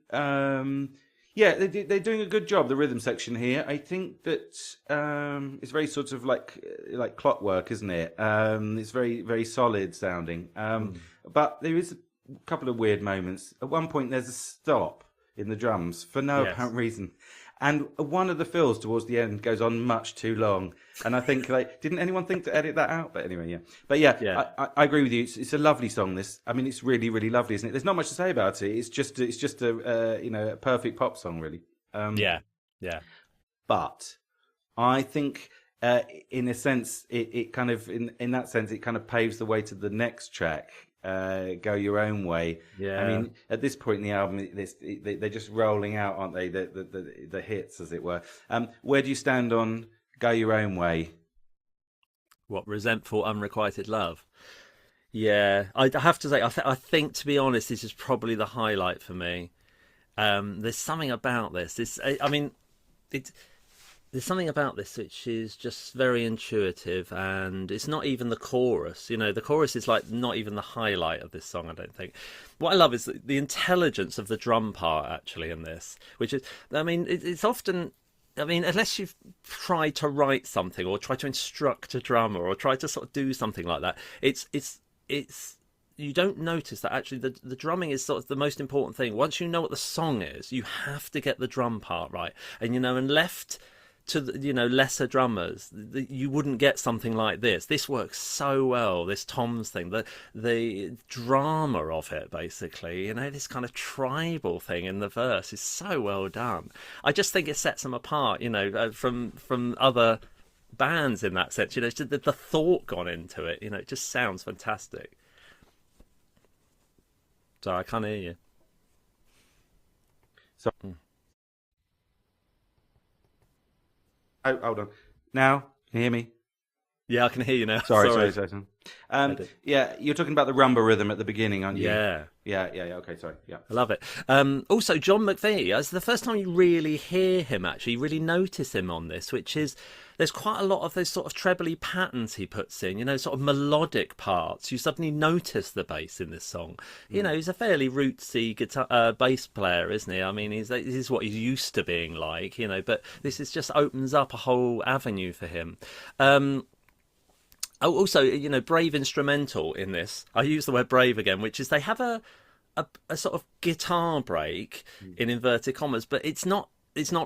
Speaker 1: doing a good job. The rhythm section here, I think that it's very sort of like clockwork, isn't it? It's very very solid sounding. But there is a couple of weird moments. At one point, there's a stop in the drums for no apparent reason. And one of the fills towards the end goes on much too long. And I think, didn't anyone think to edit that out? But anyway, yeah. But yeah. I agree with you. It's a lovely song, this. I mean, it's really, really lovely, isn't it? There's not much to say about it. It's just a perfect pop song, really.
Speaker 2: Yeah.
Speaker 1: But I think, in a sense, it kind of, in that sense, it kind of paves the way to the next track. Go Your Own Way. Yeah. I mean, at this point in the album, they're just rolling out, aren't they? The hits, as it were. Where do you stand on Go Your Own Way?
Speaker 2: What, Resentful Unrequited Love? Yeah, I have to say, I think, to be honest, this is probably the highlight for me. There's something about this. There's something about this which is just very intuitive, and it's not even the chorus. The chorus is like not even the highlight of this song, I don't think. What I love is the intelligence of the drum part, actually, in this, which is, I mean, it's often I mean, unless you've tried to write something or try to instruct a drummer or try to sort of do something like that, it's you don't notice that actually the drumming is sort of the most important thing. Once you know what the song is, you have to get the drum part right. And and left to lesser drummers, you wouldn't get something like this. This works so well. This Tom's thing, the drama of it, basically, this kind of tribal thing in the verse is so well done. I just think it sets them apart, from other bands in that sense. It's just the thought gone into it. It just sounds fantastic. Sorry, I can't hear you.
Speaker 1: So, oh, hold on. Now, can you hear me?
Speaker 2: Yeah, I can hear you now.
Speaker 1: Sorry. Yeah, you're talking about the rumba rhythm at the beginning, aren't you?
Speaker 2: Yeah.
Speaker 1: Yeah. Okay, sorry. Yeah.
Speaker 2: I love it. Also, John McVie, it's the first time you really hear him, actually, you really notice him on this, which is there's quite a lot of those sort of trebly patterns he puts in, sort of melodic parts. You suddenly notice the bass in this song. He's a fairly rootsy bass player, isn't he? I mean, this is what he's used to being like, but this just opens up a whole avenue for him. Also, brave instrumental in this. I use the word brave again, which is they have a sort of guitar break in inverted commas, but it's not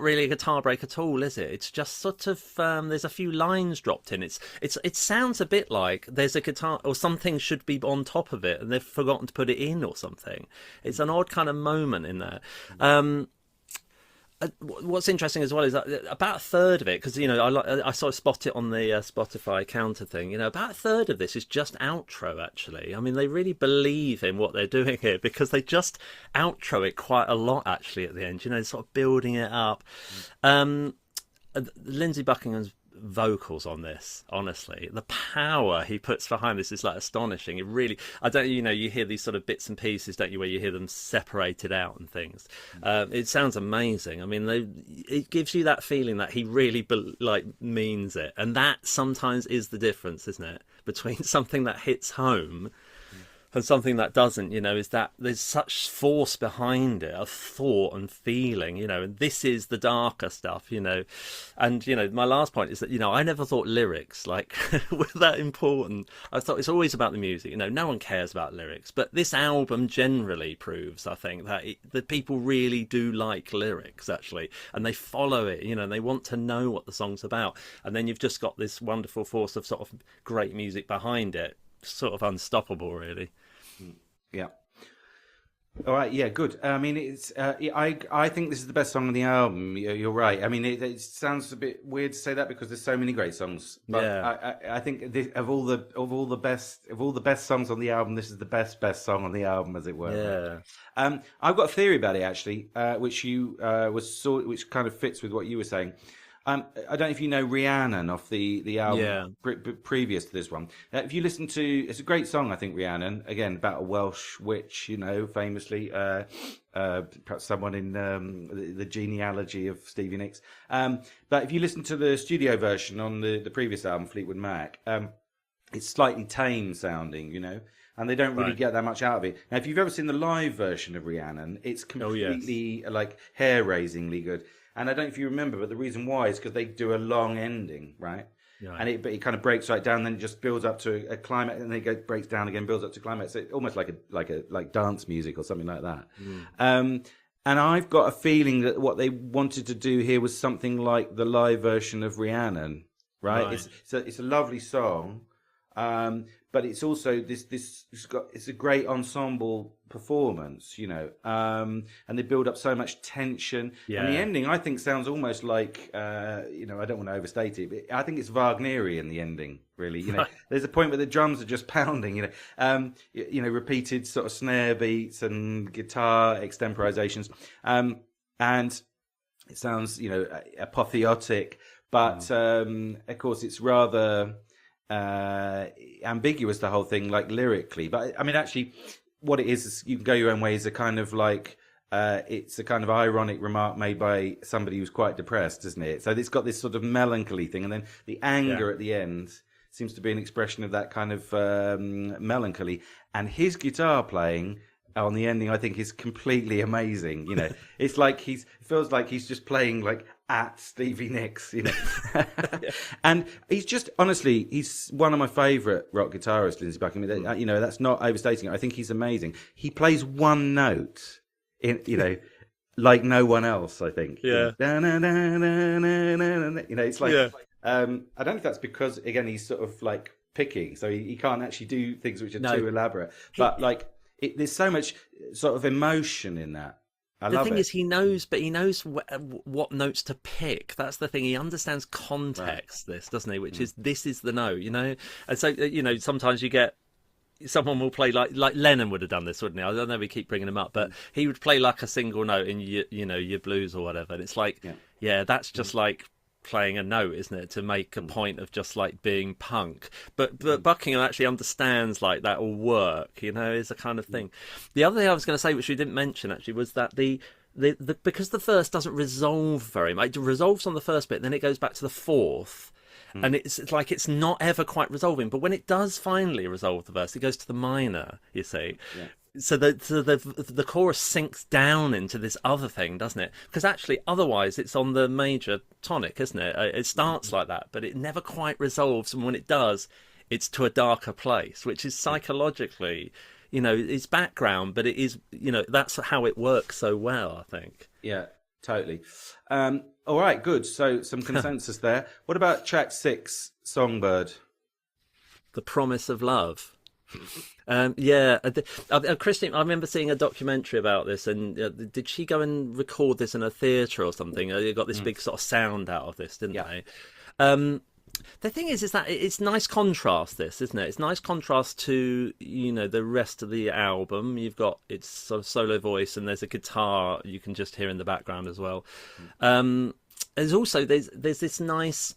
Speaker 2: really a guitar break at all, is it? It's just sort of there's a few lines dropped in. It sounds a bit like there's a guitar or something should be on top of it and they've forgotten to put it in or something. It's an odd kind of moment in there. What's interesting as well is that about a third of it, because I sort of spot it on the Spotify counter thing. About a third of this is just outro. Actually, I mean, they really believe in what they're doing here because they just outro it quite a lot. Actually, at the end, sort of building it up. Lindsey Buckingham's vocals on this, honestly, the power he puts behind this is like astonishing. It really, I don't, you hear these sort of bits and pieces, don't you, where you hear them separated out and things. It sounds amazing. I mean, it gives you that feeling that he really means it, and that sometimes is the difference, isn't it, between something that hits home and something that doesn't, is that there's such force behind it of thought and feeling, and this is the darker stuff, and, my last point is that, I never thought lyrics were that important. I thought it's always about the music, no one cares about lyrics, but this album generally proves, I think, that people really do like lyrics, actually, and they follow it, and they want to know what the song's about, and then you've just got this wonderful force of sort of great music behind it, sort of unstoppable, really.
Speaker 1: Yeah. All right. Yeah. Good. I mean, it's. I think this is the best song on the album. You're right. I mean, it sounds a bit weird to say that because there's so many great songs. But yeah. I think of all the best songs on the album, this is the best song on the album, as it were.
Speaker 2: Yeah.
Speaker 1: I've got a theory about it actually, which which kind of fits with what you were saying. I don't know if you know Rhiannon off the album previous to this one. If you listen to, it's a great song, I think, Rhiannon, again, about a Welsh witch, famously, perhaps someone in the genealogy of Stevie Nicks. But if you listen to the studio version on the previous album, Fleetwood Mac, it's slightly tame sounding, and they don't really get that much out of it. Now, if you've ever seen the live version of Rhiannon, it's completely hair-raisingly good. And I don't know if you remember, but the reason why is because they do a long ending, right? Yeah. And it kind of breaks right down, then it just builds up to a climax, and then it breaks down again, builds up to climax. So almost like dance music or something like that. And I've got a feeling that what they wanted to do here was something like the live version of Rhiannon, right? It's a lovely song, but it's also it's a great ensemble performance, and they build up so much tension. Yeah. And the ending, I think, sounds almost like, I don't want to overstate it, but I think it's Wagnerian, the ending, really. There's a point where the drums are just pounding, repeated sort of snare beats and guitar extemporizations, and it sounds, apotheotic, but of course it's rather ambiguous, the whole thing, like lyrically. But I mean, actually, what it is you can go your own way, is a kind of like it's a kind of ironic remark made by somebody who's quite depressed, isn't it? So it's got this sort of melancholy thing, and then the anger at the end seems to be an expression of that kind of melancholy. And his guitar playing on the ending, I think, is completely amazing. It's like it feels like he's just playing like at Stevie Nicks, you know. And he's just, honestly, he's one of my favourite rock guitarists, Lindsey Buckingham. You know, that's not overstating it. I think he's amazing. He plays one note, you know, like no one else, I think.
Speaker 2: Yeah.
Speaker 1: You know, it's like,
Speaker 2: Yeah.
Speaker 1: I don't know if that's because, again, he's sort of like picking, so he can't actually do things which are too elaborate. But like, there's so much sort of emotion in that.
Speaker 2: The thing is, he knows what notes to pick. That's the thing. He understands context, this, doesn't he? Which is, this is the note, you know? And so, you know, sometimes you get, someone will play like Lennon would have done this, wouldn't he? I don't know, we keep bringing him up, but he would play like a single note in your blues or whatever. And it's like, yeah that's just like playing a note, isn't it, to make a point of just like being punk. But Buckingham actually understands like that will work, you know, is a kind of thing. The other thing I was going to say, which we didn't mention actually, was that the because the verse doesn't resolve very much. It resolves on the first bit, then it goes back to the fourth. And it's like it's not ever quite resolving. But when it does finally resolve the verse, it goes to the minor, you see. Yeah. So the chorus sinks down into this other thing, doesn't it? Because actually, otherwise, it's on the major tonic, isn't it? It starts like that, but it never quite resolves. And when it does, it's to a darker place, which is psychologically, you know, it's background, but it is, you know, that's how it works so well, I think.
Speaker 1: Yeah, totally. All right, good. So some consensus there. What about track 6, Songbird?
Speaker 2: The Promise of Love. Christine, I remember seeing a documentary about this, and did she go and record this in a theatre or something? They got this big sort of sound out of this, didn't they? The thing is that it's nice contrast, this, isn't it? It's nice contrast to, you know, the rest of the album. You've got its sort of solo voice, and there's a guitar you can just hear in the background as well. There's also there's this nice,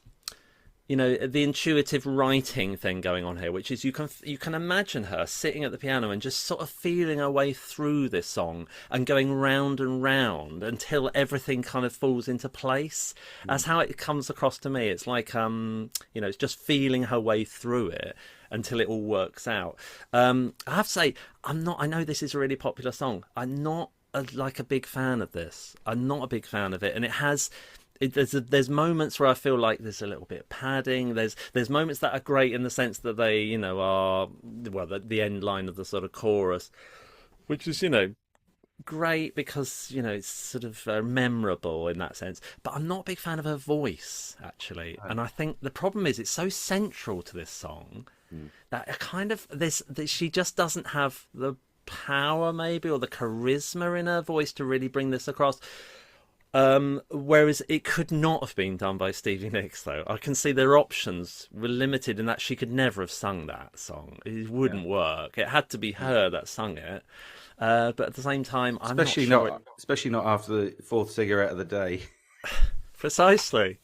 Speaker 2: you know, the intuitive writing thing going on here, which is you can imagine her sitting at the piano and just sort of feeling her way through this song and going round and round until everything kind of falls into place. That's how it comes across to me. It's like, you know, it's just feeling her way through it until it all works out. I have to say, I know this is a really popular song. I'm not a big fan of this. I'm not a big fan of it. And it has... There's moments where I feel like there's a little bit of padding. There's moments that are great in the sense that they, you know, are, well, the end line of the sort of chorus, which is, you know, great because, you know, it's sort of memorable in that sense. But I'm not a big fan of her voice, actually. Right. And I think the problem is it's so central to this song that a kind of she just doesn't have the power, maybe, or the charisma in her voice to really bring this across. Whereas it could not have been done by Stevie Nicks, though. I can see their options were limited in that she could never have sung that song. It wouldn't work. It had to be her that sung it. But at the same time, I'm
Speaker 1: especially not after the fourth cigarette of the day.
Speaker 2: Precisely.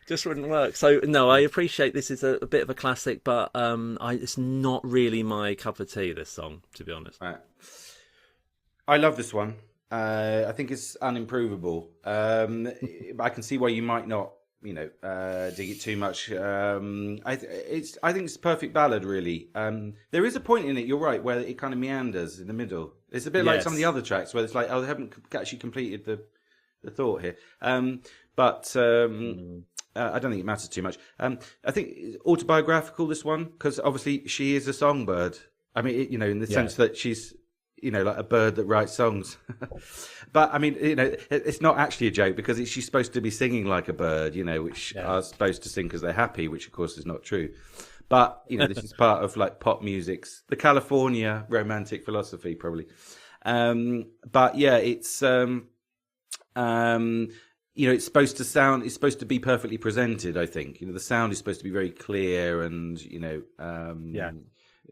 Speaker 2: Just wouldn't work. So no, I appreciate this is a bit of a classic, but it's not really my cup of tea, this song, to be honest.
Speaker 1: Right. I love this one. I think it's unimprovable. I can see why you might not, you know, dig it too much. I think it's a perfect ballad, really. There is a point in it, you're right, where it kind of meanders in the middle. It's a bit like some of the other tracks where it's like, oh, they haven't actually completed the thought here. But I don't think it matters too much. I think it's autobiographical, this one, because obviously she is a songbird. I mean, you know, in the sense that she's, you know, like a bird that writes songs. But, I mean, you know, it's not actually a joke because she's supposed to be singing like a bird, you know, which are supposed to sing because they're happy, which, of course, is not true. But, you know, this is part of, like, pop music's, the California romantic philosophy, probably. But, yeah, it's, you know, it's supposed to be perfectly presented, I think. You know, the sound is supposed to be very clear and, you know,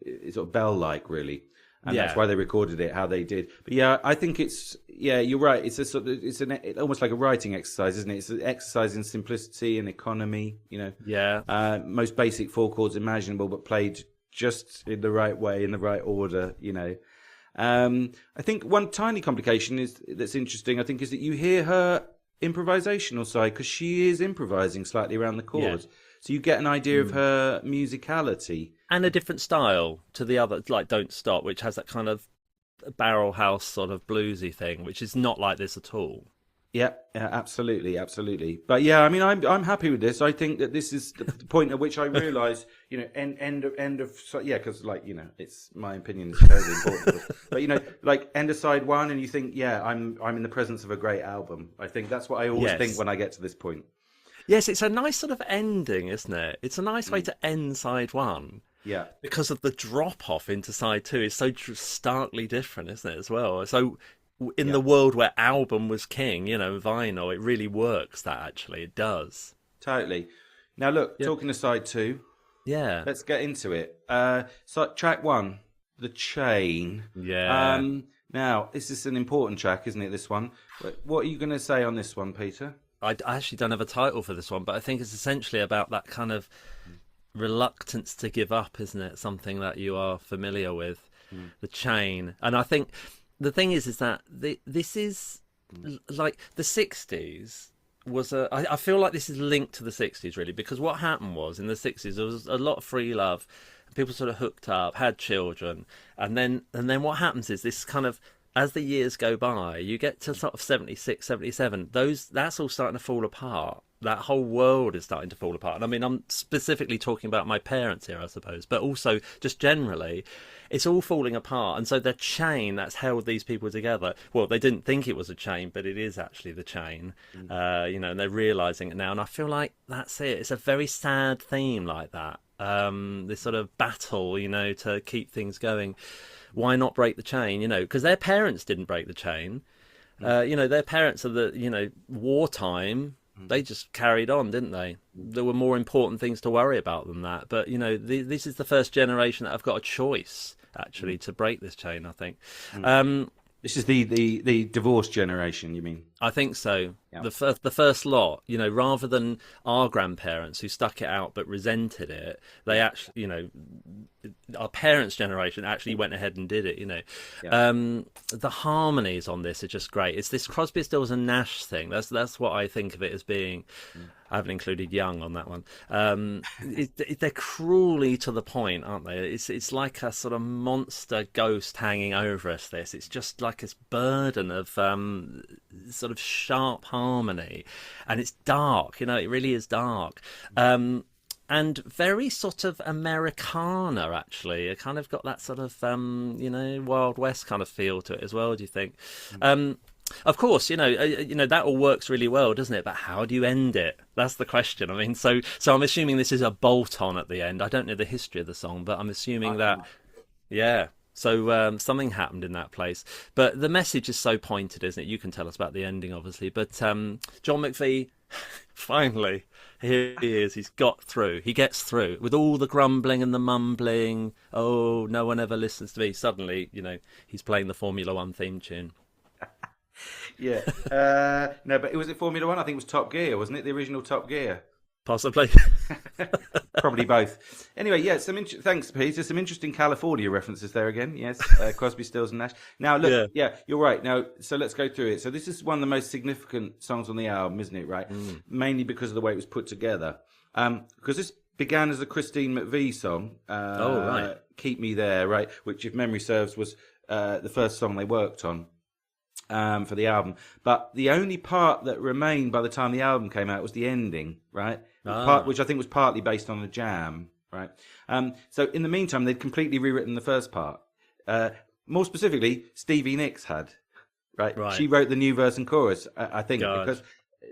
Speaker 1: it's sort of bell-like, really. And that's why they recorded it how they did. But yeah, I think you're right. It's a sort of, it's almost like a writing exercise, isn't it? It's an exercise in simplicity and economy, you know.
Speaker 2: Yeah.
Speaker 1: Most basic 4 chords imaginable, but played just in the right way, in the right order, you know. I think one tiny complication that's interesting, I think, is that you hear her improvisational side because she is improvising slightly around the chords. Yeah. So you get an idea of her musicality.
Speaker 2: And a different style to the other, like Don't Stop, which has that kind of barrel house sort of bluesy thing, which is not like this at all.
Speaker 1: Yeah, yeah, absolutely, absolutely. But yeah, I mean, I'm happy with this. I think that this is the point at which I realise, end of so, yeah, because like it's my opinion is very important. But like end of side one, and you think, yeah, I'm in the presence of a great album. I think that's what I always think
Speaker 2: Yes.
Speaker 1: when I get to this point.
Speaker 2: Yes, it's a nice sort of ending, isn't it? It's a nice way to end side one
Speaker 1: Yeah,
Speaker 2: because of the drop off into side two is so starkly different, isn't it, as well? So in
Speaker 1: yeah,
Speaker 2: the world where album was king, vinyl, it really works that actually. It does.
Speaker 1: totally. Now look,
Speaker 2: Yeah.
Speaker 1: talking to side two,
Speaker 2: Yeah.
Speaker 1: let's get into it. So track one, The Chain.
Speaker 2: Yeah.
Speaker 1: Now this is an important track, isn't it? This one. What are you going to say on this one, Peter?
Speaker 2: I actually don't have a title for this one, but I think it's essentially about that kind of reluctance to give up, isn't it? Something that you are familiar with, the chain. And I think the thing is that this is like the 60s was I feel like this is linked to the 60s really, because what happened was in the 60s there was a lot of free love. People sort of hooked up, had children, and then what happens is this kind of, as the years go by, you get to sort of 76, 77, that's all starting to fall apart. That whole world is starting to fall apart. And I mean, I'm specifically talking about my parents here, I suppose, but also just generally, it's all falling apart. And so the chain that's held these people together, well, they didn't think it was a chain, but it is actually the chain, and they're realizing it now. And I feel like that's it. It's a very sad theme like that. This sort of battle, to keep things going. Why not break the chain? Because their parents didn't break the chain. Their parents are wartime. They just carried on, didn't they? There were more important things to worry about than that. But this is the first generation that have got a choice actually to break this chain, I think.
Speaker 1: This is the divorced generation, you mean?
Speaker 2: I think so.
Speaker 1: Yeah.
Speaker 2: The first lot, rather than our grandparents who stuck it out but resented it, they actually, our parents' generation actually went ahead and did it.
Speaker 1: Yeah.
Speaker 2: The harmonies on this are just great. It's this Crosby, Stills and Nash thing. That's what I think of it as being. I haven't included Young on that one. They're cruelly to the point, aren't they? It's like a sort of monster ghost hanging over us. It's just like this burden of sort of sharp harmony, and it's dark. It really is dark. And very sort of Americana, actually. It kind of got that sort of, Wild West kind of feel to it as well, do you think? Of course, that all works really well, doesn't it? But how do you end it? That's the question. I mean, so I'm assuming this is a bolt-on at the end. I don't know the history of the song, but I'm assuming that, yeah. So something happened in that place. But the message is so pointed, isn't it? You can tell us about the ending, obviously. But John McVie, finally, here he is. He gets through with all the grumbling and the mumbling. Oh, no one ever listens to me. Suddenly, he's playing the Formula One theme tune.
Speaker 1: Yeah. No, but was it Formula One? I think it was Top Gear, wasn't it? The original Top Gear.
Speaker 2: Possibly.
Speaker 1: Probably both. Anyway, yeah, thanks, Peter. Some interesting California references there again. Yes, Crosby, Stills and Nash. Now, look, yeah, you're right. Now, so let's go through it. So this is one of the most significant songs on the album, isn't it, right? Mainly because of the way it was put together. Because this began as a Christine McVie song.
Speaker 2: Right.
Speaker 1: Keep Me There, right? Which, if memory serves, was the first song they worked on. For the album, but the only part that remained by the time the album came out was the ending, right? Which I think was partly based on a jam, right? So in the meantime, they'd completely rewritten the first part. More specifically, Stevie Nicks had, right? She wrote the new verse and chorus, I think, because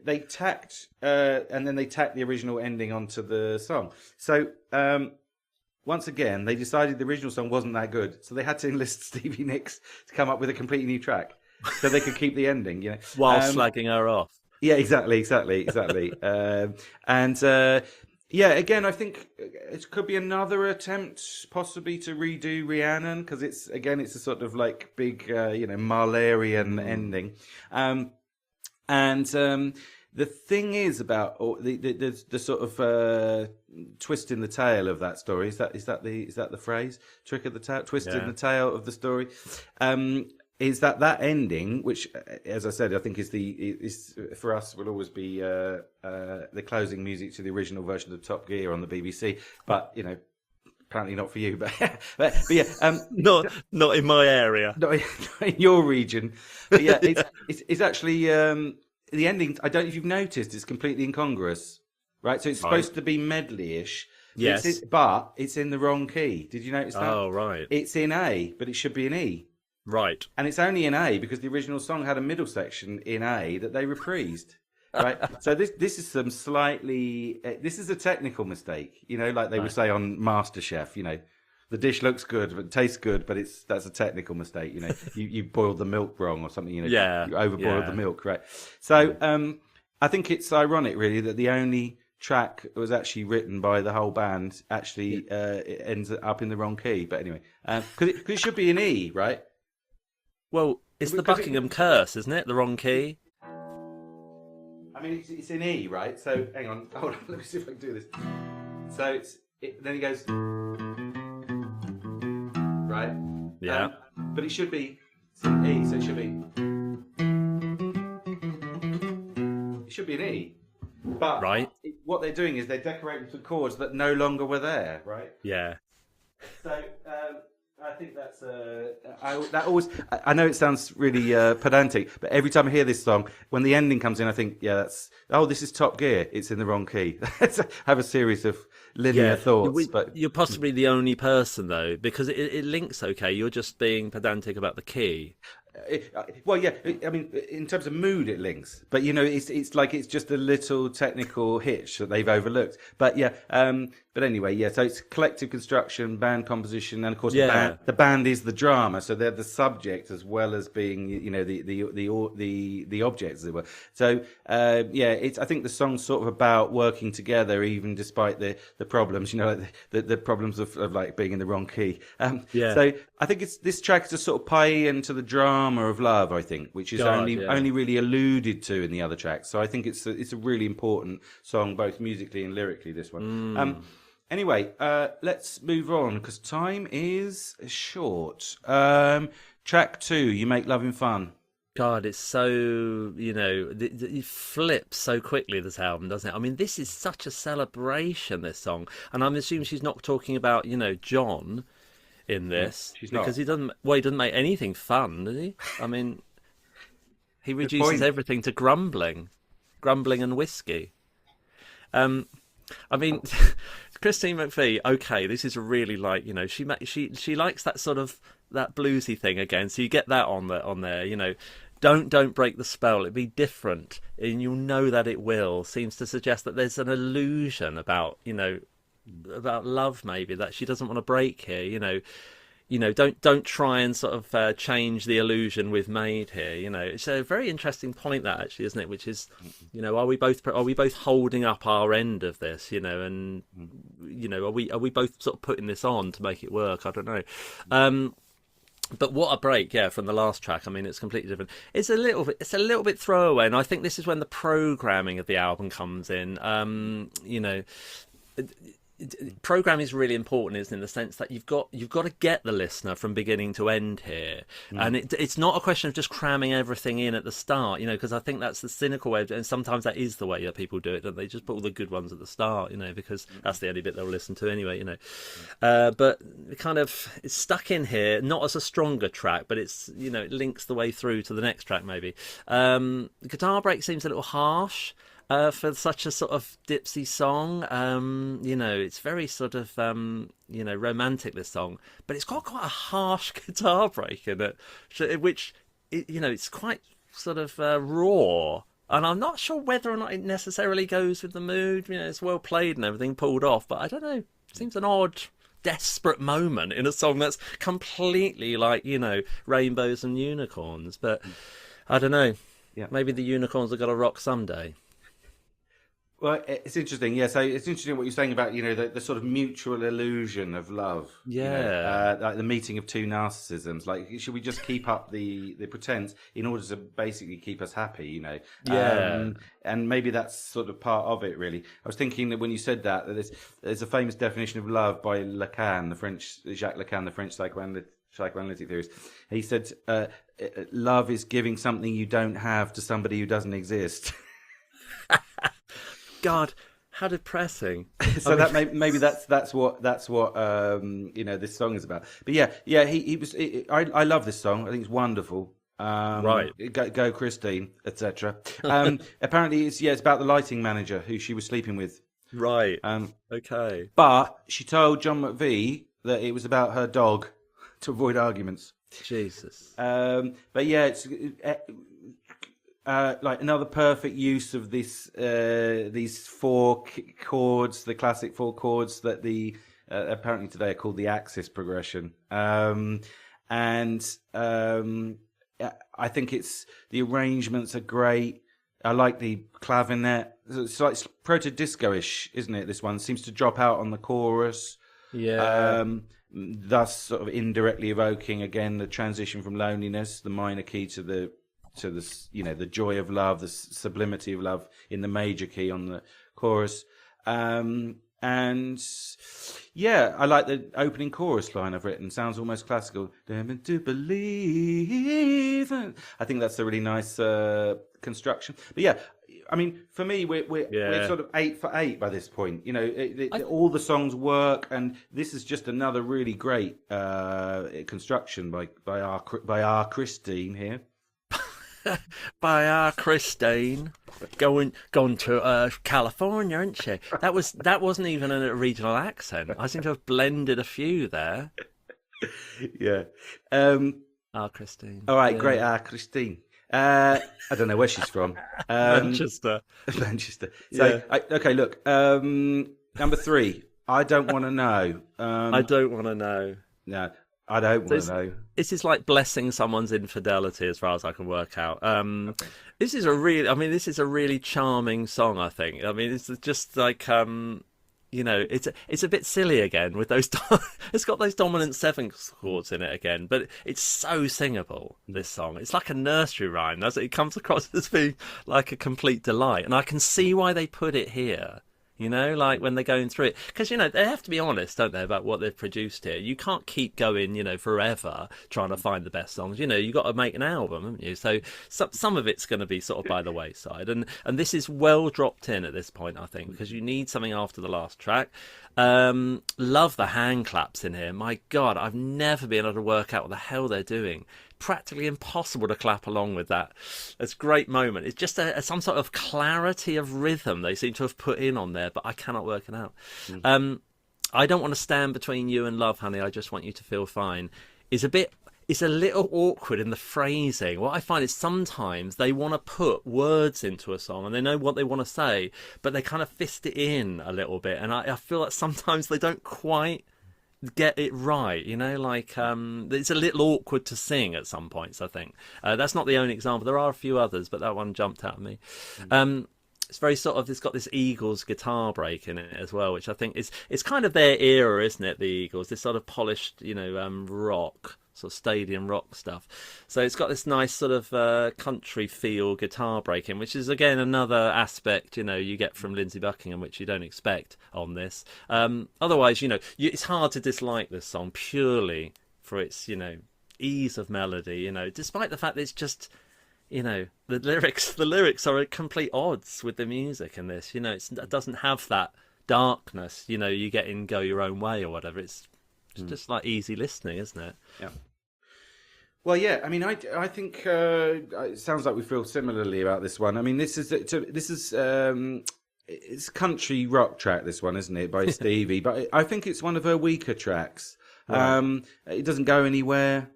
Speaker 1: they tacked the original ending onto the song. So once again, they decided the original song wasn't that good, so they had to enlist Stevie Nicks to come up with a completely new track. So they could keep the ending,
Speaker 2: while slagging her off.
Speaker 1: Yeah, exactly. Again, I think it could be another attempt, possibly to redo Rhiannon, because it's a sort of like big, Mahlerian ending. The thing is about the sort of twist in the tail of that story. Is that the phrase? Trick of the tail, twist in the tail of the story. Is that ending, which, as I said, I think is for us will always be the closing music to the original version of Top Gear on the BBC, but apparently not for you, but yeah,
Speaker 2: not in my area,
Speaker 1: not in your region, but yeah, it's actually the ending, I don't know if you've noticed, it's completely incongruous, right? So it's supposed to be medley-ish,
Speaker 2: Yes.
Speaker 1: but it's in the wrong key. Did you notice that?
Speaker 2: Oh, right.
Speaker 1: It's in A, but it should be in E.
Speaker 2: Right.
Speaker 1: And it's only in A because the original song had a middle section in A that they reprised. Right, so this is some slightly. This is a technical mistake, like they would say on MasterChef. The dish looks good, but tastes good, but that's a technical mistake. You boiled the milk wrong or something.
Speaker 2: Yeah,
Speaker 1: you overboiled the milk, right? So I think it's ironic, really, that the only track that was actually written by the whole band actually it ends up in the wrong key. But anyway, because it should be in E, right?
Speaker 2: Well, it's the Buckingham Curse, isn't it? The wrong key.
Speaker 1: I mean, it's in E, right? So, hang on. Hold on. Let me see if I can do this. So, then he goes... Right?
Speaker 2: Yeah.
Speaker 1: But it should be... It's in E, so it should be... It should be in E. But
Speaker 2: right.
Speaker 1: What they're doing is they're decorating some chords that no longer were there, right?
Speaker 2: Yeah.
Speaker 1: So... I think that's I know it sounds really pedantic, but every time I hear this song, when the ending comes in, I think, this is Top Gear. It's in the wrong key. I have a series of linear thoughts. But
Speaker 2: you're possibly the only person though, because it links okay. You're just being pedantic about the key.
Speaker 1: Well, yeah. I mean, in terms of mood, it links, but it's like it's just a little technical hitch that they've overlooked. But yeah, but anyway, yeah. So it's collective construction, band composition, and of course, the band is the drama. So they're the subject as well as being, the object, as it were. So it's. I think the song's sort of about working together, even despite the problems. Like the problems of like being in the wrong key. So I think this track is to sort of pay into the drama of love, I think, which is only really alluded to in the other tracks. So I think it's a really important song, both musically and lyrically, this one. Anyway, let's move on because time is short. Track 2, You Make Loving Fun.
Speaker 2: God, it's so, it flips so quickly, this album, doesn't it? I mean, this is such a celebration, this song. And I'm assuming she's not talking about, John in this, because he doesn't make anything fun, does he? I mean, he reduces everything to grumbling and whiskey. I mean, Christine McVie. Okay, this is really like she likes that sort of that bluesy thing again. So you get that on there. Don't break the spell. It'd be different, and you'll know that it will. Seems to suggest that there's an illusion about about love, maybe, that she doesn't want to break here. Don't try and sort of change the illusion we've made here. It's a very interesting point, that, actually, isn't it? Which is, are we both holding up our end of this? And are we both sort of putting this on to make it work? I don't know. But what a break, from the last track. I mean, it's completely different. It's a little bit throwaway, and I think this is when the programming of the album comes in. Programming is really important, isn't it, in the sense that you've got to get the listener from beginning to end here, and it's not a question of just cramming everything in at the start, because I think that's the cynical way, and sometimes that is the way that people do it, don't they? Just put all the good ones at the start, because that's the only bit they'll listen to anyway, but kind of it's stuck in here, not as a stronger track, but it's it links the way through to the next track maybe. The guitar break seems a little harsh. For such a sort of dipsy song, it's very sort of, romantic, this song, but it's got quite a harsh guitar break in it, which, it's quite sort of raw, and I'm not sure whether or not it necessarily goes with the mood. It's well played and everything, pulled off, but I don't know, it seems an odd, desperate moment in a song that's completely like, rainbows and unicorns, but I don't know, maybe the unicorns have got to rock someday.
Speaker 1: Well, it's interesting, So it's interesting what you're saying about, the sort of mutual illusion of love.
Speaker 2: Yeah.
Speaker 1: Like the meeting of two narcissisms. Like, should we just keep up the pretense in order to basically keep us happy,
Speaker 2: Yeah.
Speaker 1: And maybe that's sort of part of it, really. I was thinking that when you said that there's a famous definition of love by Lacan, Jacques Lacan, the French psychoanalytic theorist. He said, love is giving something you don't have to somebody who doesn't exist.
Speaker 2: God, how depressing!
Speaker 1: So maybe that's what this song is about. But he was. I love this song. I think it's wonderful.
Speaker 2: Right.
Speaker 1: Go Christine, etc. Apparently, it's about the lighting manager who she was sleeping with.
Speaker 2: Right. Okay.
Speaker 1: But she told John McVie that it was about her dog to avoid arguments.
Speaker 2: Jesus.
Speaker 1: But yeah, it's like another perfect use of these four chords, the classic four chords that the apparently today are called the axis progression. And I think the arrangements are great. I like the clavinet. It's like proto-disco-ish, isn't it? This one seems to drop out on the chorus.
Speaker 2: Yeah.
Speaker 1: Thus sort of indirectly evoking again the transition from loneliness, the minor key to the the joy of love, the sublimity of love in the major key on the chorus. And yeah, I like the opening chorus line I've written. Sounds almost classical. To believe. I think that's a really nice construction. But yeah, I mean, for me, we're sort of 8 for 8 by this point. All the songs work, and this is just another really great construction by our Christine here.
Speaker 2: By our Christine going to California, isn't she? That wasn't even a regional accent. I seem to have blended a few there.
Speaker 1: Yeah.
Speaker 2: Our Christine.
Speaker 1: All right, great. Our Christine. I don't know where she's from.
Speaker 2: Manchester.
Speaker 1: Manchester. So, okay, look. Number 3. I don't want to know.
Speaker 2: I don't want to know.
Speaker 1: No, I don't want to know.
Speaker 2: This is like blessing someone's infidelity, as far as I can work out. This is a really charming song, I think. I mean, it's just like, it's a bit silly again with those. It's got those dominant 7th chords in it again, but it's so singable. This song, it's like a nursery rhyme. It comes across as being like a complete delight, and I can see why they put it here. Like when they're going through it. Because, they have to be honest, don't they, about what they've produced here. You can't keep going, forever trying to find the best songs. You've got to make an album, haven't you? So some of it's going to be sort of by the wayside. And this is well dropped in at this point, I think, because you need something after the last track. Love the hand claps in here. My God, I've never been able to work out what the hell they're doing. Practically impossible to clap along with that. It's a great moment. It's just some sort of clarity of rhythm they seem to have put in on there, but I cannot work it out. I don't want to stand between you and love, honey. I just want you to feel fine. It's a little awkward in the phrasing. What I find is sometimes they want to put words into a song and they know what they want to say, but they kind of fist it in a little bit. And I feel like sometimes they don't quite get it right, it's a little awkward to sing at some points, I think. That's not the only example. There are a few others, but that one jumped out at me. It's very it's got this Eagles guitar break in it as well, which I think it's kind of their era, isn't it, the Eagles? This sort of polished, rock, sort of stadium rock stuff. So it's got this nice sort of country feel guitar breaking, which is again another aspect you get from Lindsey Buckingham, which you don't expect on this. Otherwise, it's hard to dislike this song purely for its ease of melody. Despite the fact that it's just the lyrics are at complete odds with the music in this. It doesn't have that darkness you get in Go Your Own Way or whatever. It's just like easy listening, isn't it?
Speaker 1: Yeah. Well, yeah. I mean, I think it sounds like we feel similarly about this one. I mean, this is it's a country rock track. This one, isn't it, by Stevie? But I think it's one of her weaker tracks. Right. It doesn't go anywhere,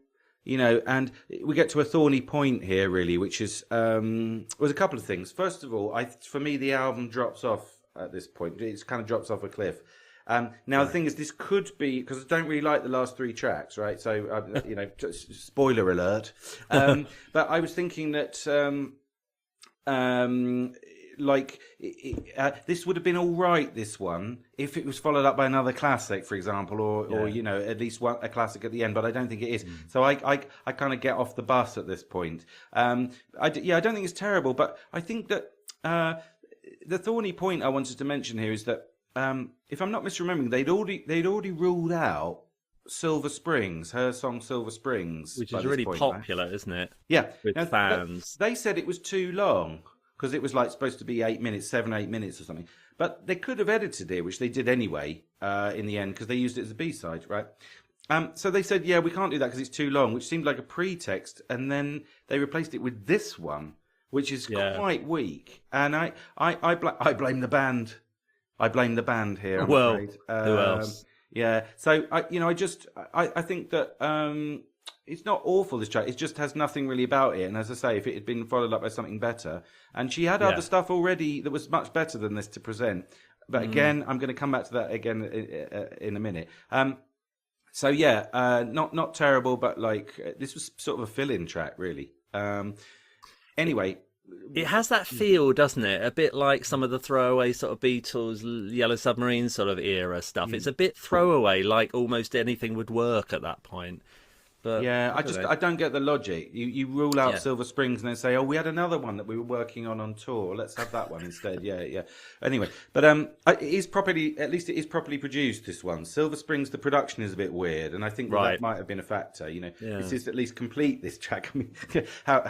Speaker 1: and we get to a thorny point here, really, which is was a couple of things. First of all, for me, the album drops off at this point. It kind of drops off a cliff. Now, the thing is, this could be, because I don't really like the last 3 tracks, right? So, spoiler alert. But I was thinking that, this would have been all right, this one, if it was followed up by another classic, for example, or at least a classic at the end, but I don't think it is. So I kind of get off the bus at this point. I don't think it's terrible, but I think that the thorny point I wanted to mention here is that, if I'm not misremembering, they'd already ruled out Silver Springs, her song Silver Springs,
Speaker 2: which is really popular, right? Isn't it?
Speaker 1: Yeah,
Speaker 2: with fans.
Speaker 1: They said it was too long because it was supposed to be 8 minutes, 7-8 minutes or something. But they could have edited it, which they did anyway in the end because they used it as a B-side, right? So they said, yeah, we can't do that because it's too long, which seemed like a pretext, and then they replaced it with this one, which is
Speaker 2: Yeah.
Speaker 1: quite weak. And I blame the band. I blame the band here, I'm
Speaker 2: Well,
Speaker 1: afraid.
Speaker 2: who else?
Speaker 1: Yeah. So I think that it's not awful, this track. It just has nothing really about it. And as I say, if it had been followed up by something better, and she had other
Speaker 2: Yeah.
Speaker 1: stuff already that was much better than this to present. But again, I'm going to come back to that again in a minute. So yeah, not terrible, but like this was sort of a fill-in track, really. Anyway,
Speaker 2: It has that feel, doesn't it? A bit like some of the throwaway sort of Beatles, Yellow Submarine sort of era stuff. It's a bit throwaway, like almost anything would work at that point. But
Speaker 1: yeah, I don't get the logic. You rule out
Speaker 2: Yeah.
Speaker 1: Silver Springs and then say, oh, we had another one that we were working on tour. Let's have that one instead. Yeah. Anyway, but it is properly, at least it is properly produced. This one, Silver Springs, the production is a bit weird, and I think that might have been a factor. You know, this is at least complete. This track. I mean,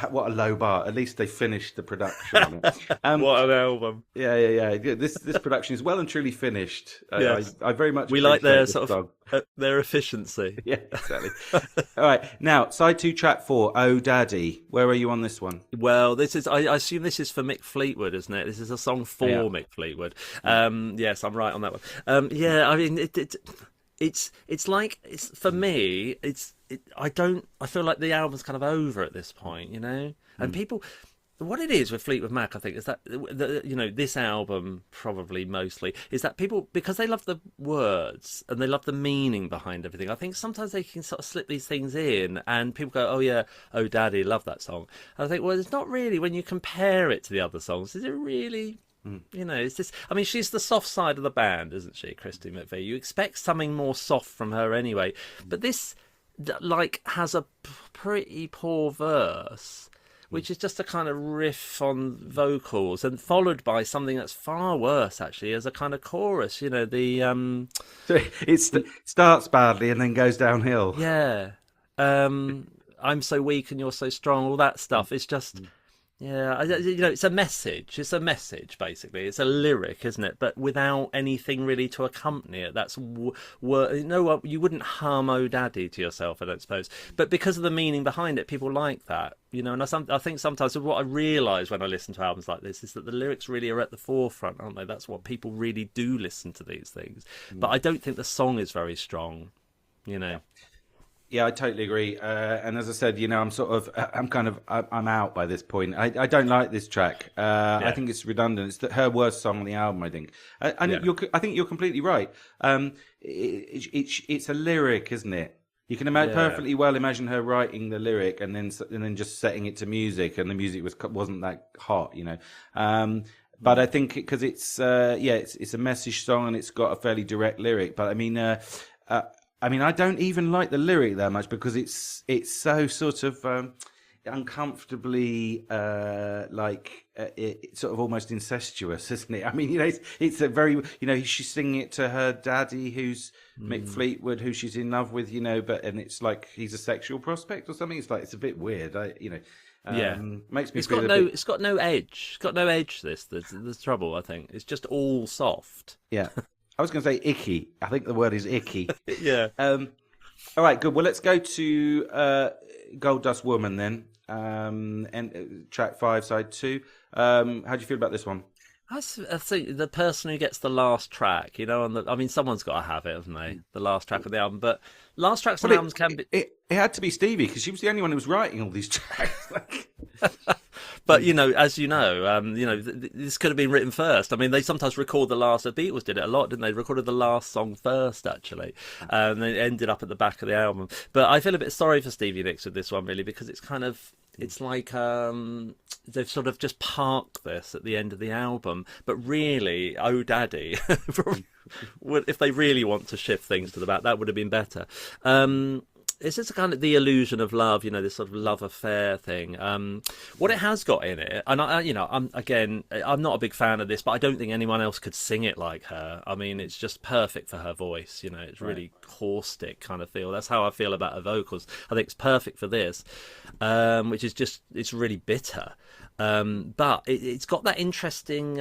Speaker 1: what a low bar. At least they finished the production. On it.
Speaker 2: What an album!
Speaker 1: Yeah. This production is well and truly finished.
Speaker 2: Yes.
Speaker 1: I very much
Speaker 2: We like
Speaker 1: appreciate
Speaker 2: their
Speaker 1: this
Speaker 2: sort
Speaker 1: song.
Speaker 2: of their efficiency.
Speaker 1: Yeah, exactly. All right, now side 2, track 4. Oh, Daddy. Where are you on this one?
Speaker 2: Well, this is. I assume this is for Mick Fleetwood, isn't it? This is a song for Mick Fleetwood. Yes, I'm right on that one. Yeah, I mean, it's like for me. I feel like the album's kind of over at this point, you know. And people, what it is with Fleetwood Mac, I think, is that this album probably mostly is that people, because they love the words and they love the meaning behind everything. I think sometimes they can sort of slip these things in, and people go, "Oh yeah, oh Daddy, love that song." And I think, well, it's not really when you compare it to the other songs. Is it really? You know, it's this. I mean, she's the soft side of the band, isn't she, Christy McVie? You expect something more soft from her anyway, but this like has a pretty poor verse, which is just a kind of riff on vocals, and followed by something that's far worse, actually, as a kind of chorus. You know,
Speaker 1: It starts badly and then goes downhill.
Speaker 2: yeah, I'm so weak and you're so strong. All that stuff. It's just. Yeah, it's a message. It's a message, basically. It's a lyric, isn't it? But without anything really to accompany it. That's you wouldn't hum "Oh Daddy" to yourself, I don't suppose. But because of the meaning behind it, people like that, you know. And I think sometimes what I realise when I listen to albums like this is that the lyrics really are at the forefront, aren't they? That's what people really do listen to these things. But I don't think the song is very strong, you know.
Speaker 1: Yeah, I totally agree. And as I said, you know, I'm out by this point. I don't like this track. I think it's redundant. It's her worst song on the album, I think. I think you're completely right. It's a lyric, isn't it? You can perfectly well imagine her writing the lyric and then just setting it to music, and the music wasn't that hot, you know. But I think because it's a message song and it's got a fairly direct lyric. But I mean, I don't even like the lyric that much because it's so sort of uncomfortably it's sort of almost incestuous, isn't it? I mean, you know, it's a very, you know, she's singing it to her daddy, who's Mick Fleetwood, who she's in love with, you know, and it's like he's a sexual prospect or something. It's like it's a bit weird, makes me feel
Speaker 2: It's got no edge. It's got no edge. The trouble, I think. It's just all soft.
Speaker 1: Yeah. I was going to say icky. I think the word is icky.
Speaker 2: Yeah.
Speaker 1: All right, good. Well, let's go to Gold Dust Woman then, and track 5, side 2. How do you feel about this one?
Speaker 2: I think the person who gets the last track, you know, I mean, someone's got to have it, haven't they? The last track of the album, but last tracks on albums can be.
Speaker 1: It had to be Stevie because she was the only one who was writing all these tracks.
Speaker 2: But you know, as you know, this could have been written first. I mean, they sometimes record the last. The Beatles did it a lot, didn't they? Recorded the last song first, actually, and then it ended up at the back of the album. But I feel a bit sorry for Stevie Nicks with this one, really, because it's kind of. It's like they've sort of just parked this at the end of the album, but really, "Oh Daddy," if they really want to shift things to the back, that would have been better. It's just kind of the illusion of love, you know, this sort of love affair thing. What it has got in it, and I'm not a big fan of this, but I don't think anyone else could sing it like her. I mean, it's just perfect for her voice, you know. It's really caustic kind of feel. That's how I feel about her vocals. I think it's perfect for this, which is just, it's really bitter. But it's got that interesting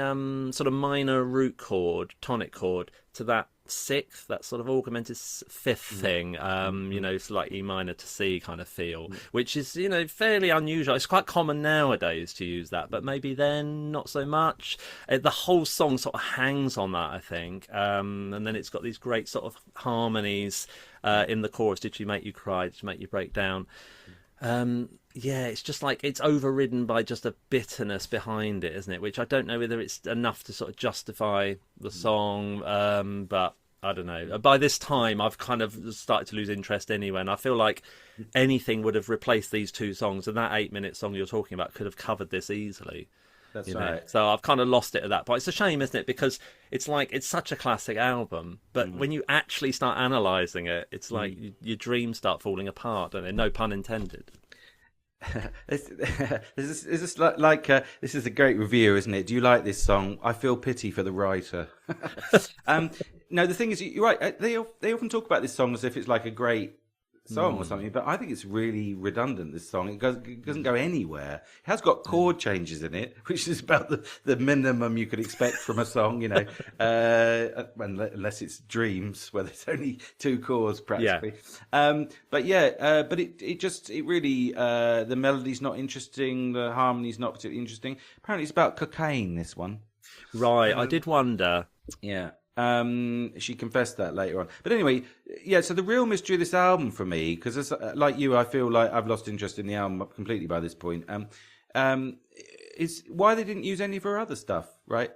Speaker 2: sort of minor root chord, tonic chord to that sixth, that sort of augmented fifth thing, it's like E minor to C kind of feel, which is, fairly unusual. It's quite common nowadays to use that, but maybe then not so much. The whole song sort of hangs on that, I think. And then it's got these great sort of harmonies in the chorus. Did she make you cry? Did she make you break down? It's just like it's overridden by just a bitterness behind it, isn't it? Which I don't know whether it's enough to sort of justify the song, but I don't know. By this time, I've kind of started to lose interest anyway, and I feel like anything would have replaced these two songs, and that 8-minute song you're talking about could have covered this easily.
Speaker 1: That's right.
Speaker 2: So I've kind of lost it at that point. It's a shame, isn't it? Because it's like it's such a classic album, but when you actually start analysing it, it's like your dreams start falling apart, don't they? No pun intended.
Speaker 1: This is like this is a great review, isn't it? Do you like this song? I feel pity for the writer. No, the thing is, you're right. They often talk about this song as if it's like a great song or something, but I think it's really redundant, this song. It doesn't go anywhere. It has got chord changes in it, which is about the minimum you could expect from a song, unless it's Dreams, where there's only 2 chords practically. But it really, the melody's not interesting, the harmony's not particularly interesting. Apparently it's about cocaine, this one.
Speaker 2: Right, I did wonder.
Speaker 1: Yeah. She confessed that later on. But anyway, so the real mystery of this album for me, because like you, I feel like I've lost interest in the album completely by this point, is why they didn't use any of her other stuff, right?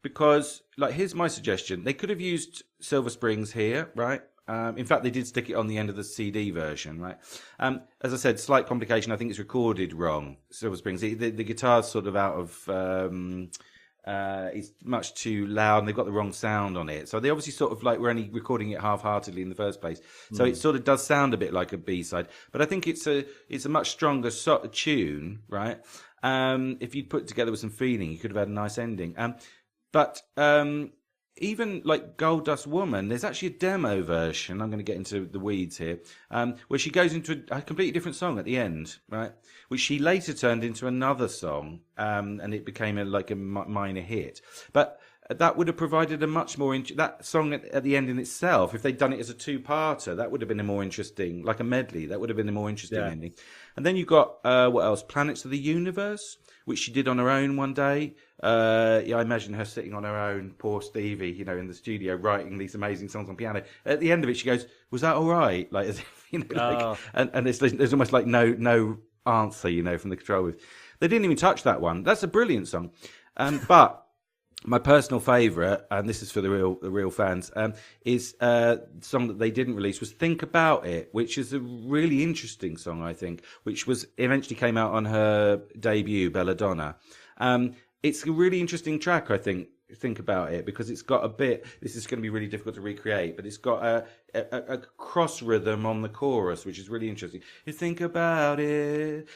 Speaker 1: Because, like, here's my suggestion. They could have used Silver Springs here, right? In fact, they did stick it on the end of the CD version, right? As I said, slight complication. I think it's recorded wrong, Silver Springs. The guitar's sort of out of... it's much too loud and they've got the wrong sound on it. So they obviously sort of like were only recording it half-heartedly in the first place. So it sort of does sound a bit like a B-side. But I think it's a much stronger sort of tune, right? If you'd put it together with some feeling, you could have had a nice ending. But even like Gold Dust Woman, there's actually a demo version. I'm going to get into the weeds here, where she goes into a completely different song at the end, right? Which she later turned into another song, and it became a minor hit. But that would have provided a much more that song at the end in itself. If they'd done it as a 2-parter, that would have been a more interesting, like a medley. That would have been a more interesting ending. And then you've got what else? Planets of the Universe, which she did on her own one day. I imagine her sitting on her own, poor Stevie, in the studio writing these amazing songs on piano. At the end of it, she goes, "Was that all right?" Like, as if, and there's almost like no answer, from the control booth. They didn't even touch that one. That's a brilliant song. But my personal favourite, and this is for the real fans, is a song that they didn't release, was "Think About It," which is a really interesting song, I think, which was eventually came out on her debut, Belladonna. It's a really interesting track, I think. Think About It, because it's got a bit. This is going to be really difficult to recreate, but it's got a cross rhythm on the chorus, which is really interesting. You think about it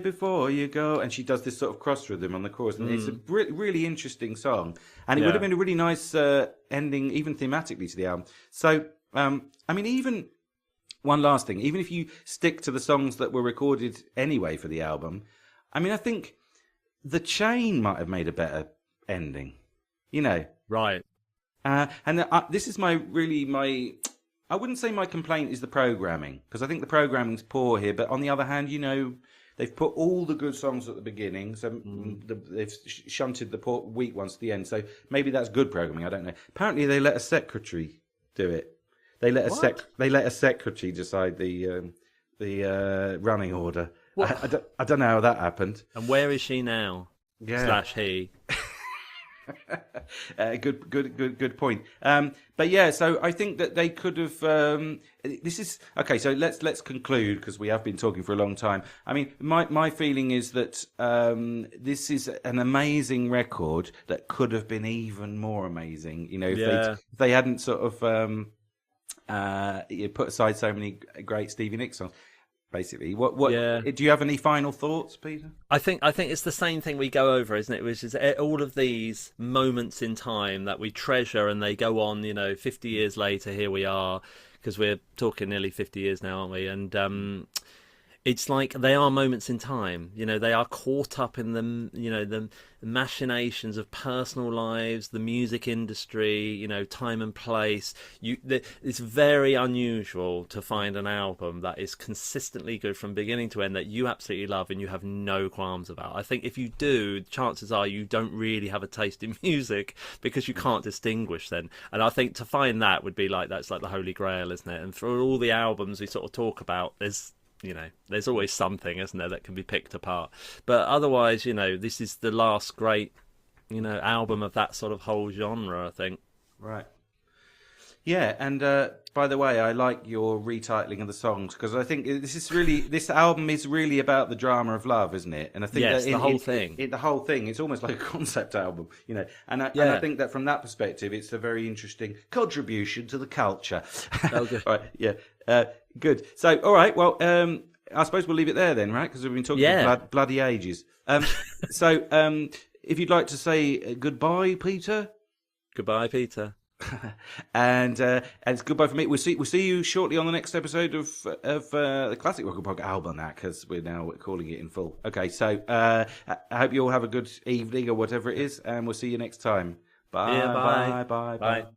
Speaker 1: before you go, and she does this sort of cross rhythm on the chorus, and it's a really interesting song, and it would have been a really nice ending, even thematically, to the album. So, even one last thing, even if you stick to the songs that were recorded anyway for the album, I think The Chain might have made a better ending,
Speaker 2: Right.
Speaker 1: And this is my I wouldn't say my complaint is the programming, because I think the programming's poor here, but on the other hand, they've put all the good songs at the beginning, so they've shunted the weak ones to the end, so maybe that's good programming, I don't know. Apparently they let a secretary do it. They let a secretary decide the running order. I don't know how that happened.
Speaker 2: And where is she now?
Speaker 1: Yeah.
Speaker 2: / he.
Speaker 1: Good point. But yeah, so I think that they could have. This is okay. So let's conclude, because we have been talking for a long time. My feeling is that this is an amazing record that could have been even more amazing. If they hadn't sort of put aside so many great Stevie Nicks songs. Basically, do you have any final thoughts, Peter?
Speaker 2: I think it's the same thing we go over, isn't it? Which is all of these moments in time that we treasure, and they go on. 50 years later, here we are, because we're talking nearly 50 years now, aren't we? And it's like they are moments in time. They are caught up in the machinations of personal lives, the music industry, time and place. It's very unusual to find an album that is consistently good from beginning to end, that you absolutely love and you have no qualms about. I think if you do, chances are you don't really have a taste in music, because you can't distinguish then. And I think to find that would be that's like the holy grail, isn't it? And for all the albums we sort of talk about, there's always something, isn't there, that can be picked apart. But otherwise, this is the last great, album of that sort of whole genre, I think.
Speaker 1: Right. Yeah, and by the way, I like your retitling of the songs, because I think this album is really about the drama of love, isn't it? And I think
Speaker 2: yes,
Speaker 1: that
Speaker 2: the whole thing.
Speaker 1: The whole thing, it's almost like a concept album, And I think that from that perspective, it's a very interesting contribution to the culture.
Speaker 2: Oh, good.
Speaker 1: Right, yeah. Good. So, all right. Well, I suppose we'll leave it there then, right? Because we've been talking for bloody ages. So, if you'd like to say goodbye, Peter.
Speaker 2: Goodbye, Peter.
Speaker 1: And it's goodbye from me. We'll see you shortly on the next episode of the Classic Rock and Prog Almanac, because we're now calling it in full. Okay. So, I hope you all have a good evening or whatever it is, and we'll see you next time. Bye.
Speaker 2: Yeah, bye.
Speaker 1: Bye. Bye.
Speaker 2: Bye.
Speaker 1: Bye.